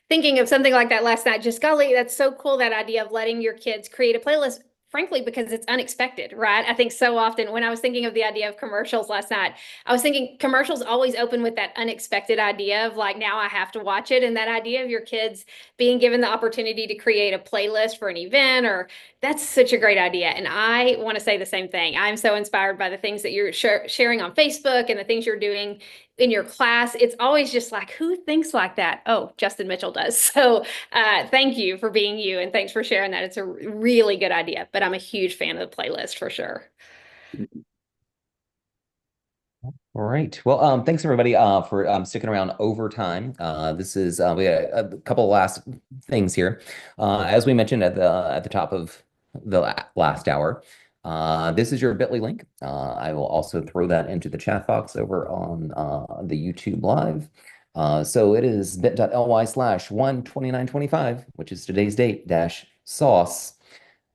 thinking of something like that last night. Just golly, that's so cool, that idea of letting your kids create a playlist, frankly, because it's unexpected, right? I think so often when I was thinking of the idea of commercials last night, I was thinking commercials always open with that unexpected idea of like, now I have to watch it. And that idea of your kids being given the opportunity to create a playlist for an event, or that's such a great idea. And I want to say the same thing. I'm so inspired by the things that you're sharing on Facebook and the things you're doing in your class. It's always just like, who thinks like that? Oh, Justin Mitchell does. So thank you for being you, and thanks for sharing that. It's a really good idea, but I'm a huge fan of the playlist for sure. All right. Well, thanks everybody for sticking around overtime. This is we got a couple of last things here. As we mentioned at the top of the last hour, this is your Bitly link. I will also throw that into the chat box over on the YouTube live. So it is bit.ly/12925, which is today's date dash sauce.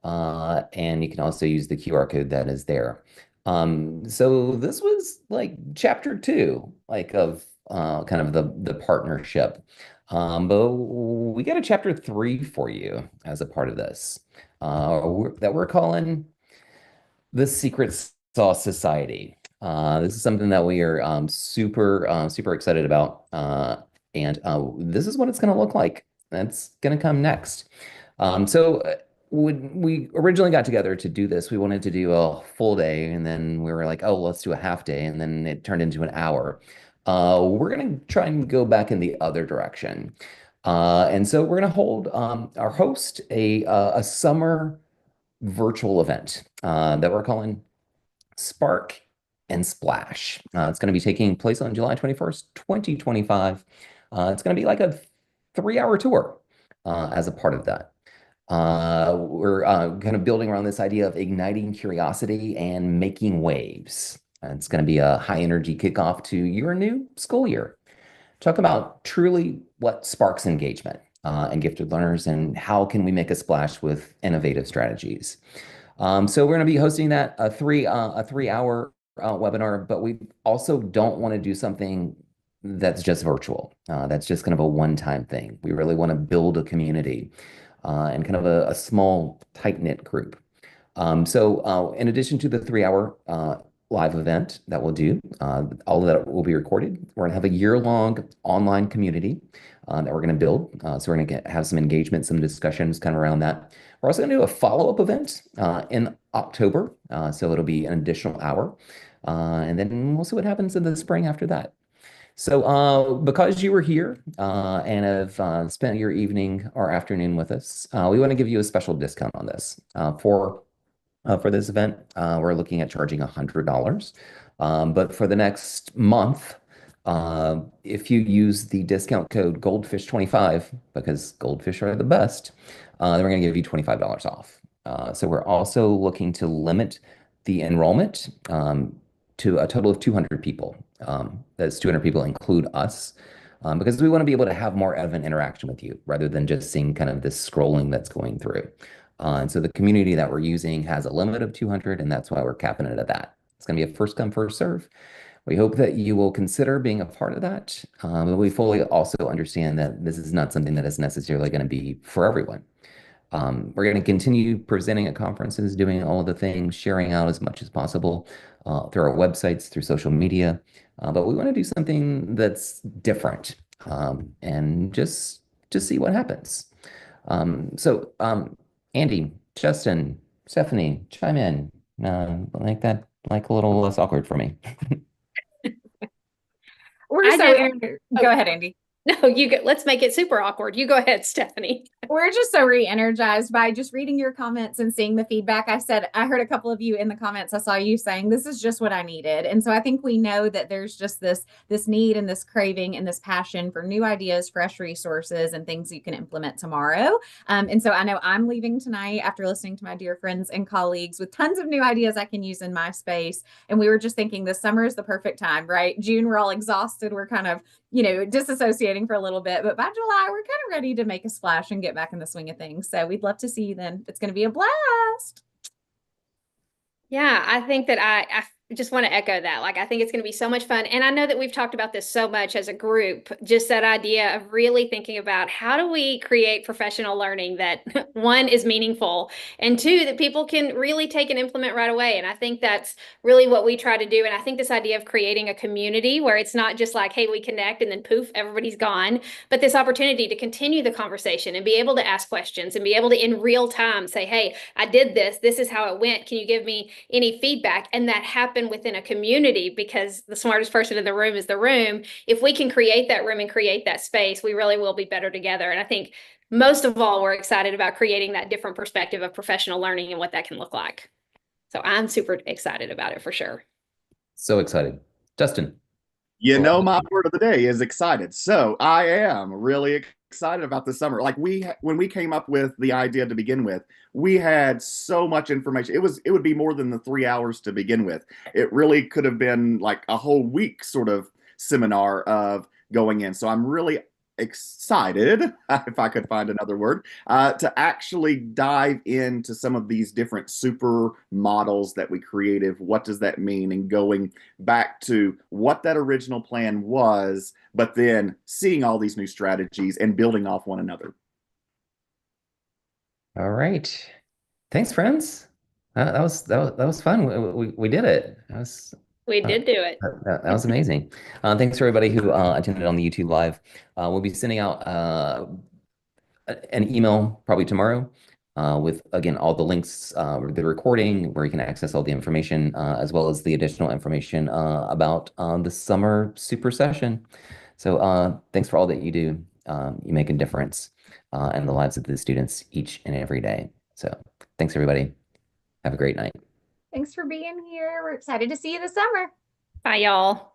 And you can also use the QR code that is there. So this was like chapter 2, like of kind of the partnership. But we got a chapter 3 for you as a part of this that we're calling the Secret Sauce Society. This is something that we are super excited about. And this is what it's going to look like. That's going to come next. So when we originally got together to do this, we wanted to do a full day, and then we were like, oh, let's do a half day, and then it turned into an hour. We're gonna try and go back in the other direction. And so we're gonna hold our host a summer virtual event that we're calling Spark and Splash. It's going to be taking place on July 21st, 2025. It's going to be like a 3 hour tour as a part of that. We're kind of building around this idea of igniting curiosity and making waves. It's going to be a high energy kickoff to your new school year. Talk about truly what sparks engagement and gifted learners, and how can we make a splash with innovative strategies. So we're going to be hosting that a 3 hour webinar, but we also don't want to do something that's just virtual. That's just kind of a one-time thing. We really want to build a community and kind of a small, tight-knit group. So in addition to the 3 hour live event that we'll do, all of that will be recorded. We're going to have a year-long online community that we're going to build. So we're going to have some engagement, some discussions kind of around that. We're also going to do a follow-up event in October. So it'll be an additional hour. And then we'll see what happens in the spring after that. So because you were here and have spent your evening or afternoon with us, we want to give you a special discount on this. For this event, we're looking at charging $100. But for the next month, if you use the discount code Goldfish25, because goldfish are the best, then we're going to give you $25 off. So we're also looking to limit the enrollment to a total of 200 people. Those 200 people include us, because we want to be able to have more of an interaction with you rather than just seeing kind of this scrolling that's going through. And so the community that we're using has a limit of 200, and that's why we're capping it at that. It's going to be a first come, first serve. We hope that you will consider being a part of that. But we fully also understand that this is not something that is necessarily going to be for everyone. We're going to continue presenting at conferences, doing all of the things, sharing out as much as possible through our websites, through social media. But we want to do something that's different and just see what happens. So Andy, Justin, Stephanie, chime in. Like that, like a little less awkward for me. We're I so just- go ahead, Andy. No, you go. Let's make it super awkward. You go ahead, Stephanie. We're just so re-energized by just reading your comments and seeing the feedback. I heard a couple of you in the comments. I saw you saying this is just what I needed. And so I think we know that there's just this need and this craving and this passion for new ideas, fresh resources, and things you can implement tomorrow. And so I know I'm leaving tonight after listening to my dear friends and colleagues with tons of new ideas I can use in my space. And we were just thinking this summer is the perfect time, right? June, we're all exhausted. We're kind of, disassociating for a little bit, but by July, we're kind of ready to make a splash and get back in the swing of things. So we'd love to see you then. It's going to be a blast. Yeah, I think that I just want to echo that. Like, I think it's going to be so much fun. And I know that we've talked about this so much as a group, just that idea of really thinking about how do we create professional learning that one is meaningful and two, that people can really take and implement right away. And I think that's really what we try to do. And I think this idea of creating a community where it's not just like, hey, we connect and then poof, everybody's gone, but this opportunity to continue the conversation and be able to ask questions and be able to in real time say, hey, I did this. This is how it went. Can you give me any feedback? And that happen within a community, because the smartest person in the room is the room. If we can create that room and create that space, we really will be better together. And I think most of all, we're excited about creating that different perspective of professional learning and what that can look like. So I'm super excited about it for sure. So excited. Justin. My word of the day is excited. So I am really excited about this summer. Like when we came up with the idea to begin with, we had so much information. It would be more than the 3 hours to begin with. It really could have been like a whole week sort of seminar of going in. So I'm really excited, if I could find another word, to actually dive into some of these different super models that we created. What does that mean? And going back to what that original plan was, but then seeing all these new strategies and building off one another. All right. Thanks, friends. That was fun. We did it. We did do it. That was amazing. Thanks for everybody who attended on the YouTube Live. We'll be sending out an email probably tomorrow with, again, all the links, the recording where you can access all the information, as well as the additional information about the summer super session. So thanks for all that you do. You make a difference in the lives of the students each and every day. So thanks, everybody. Have a great night. Thanks for being here. We're excited to see you this summer. Bye, y'all.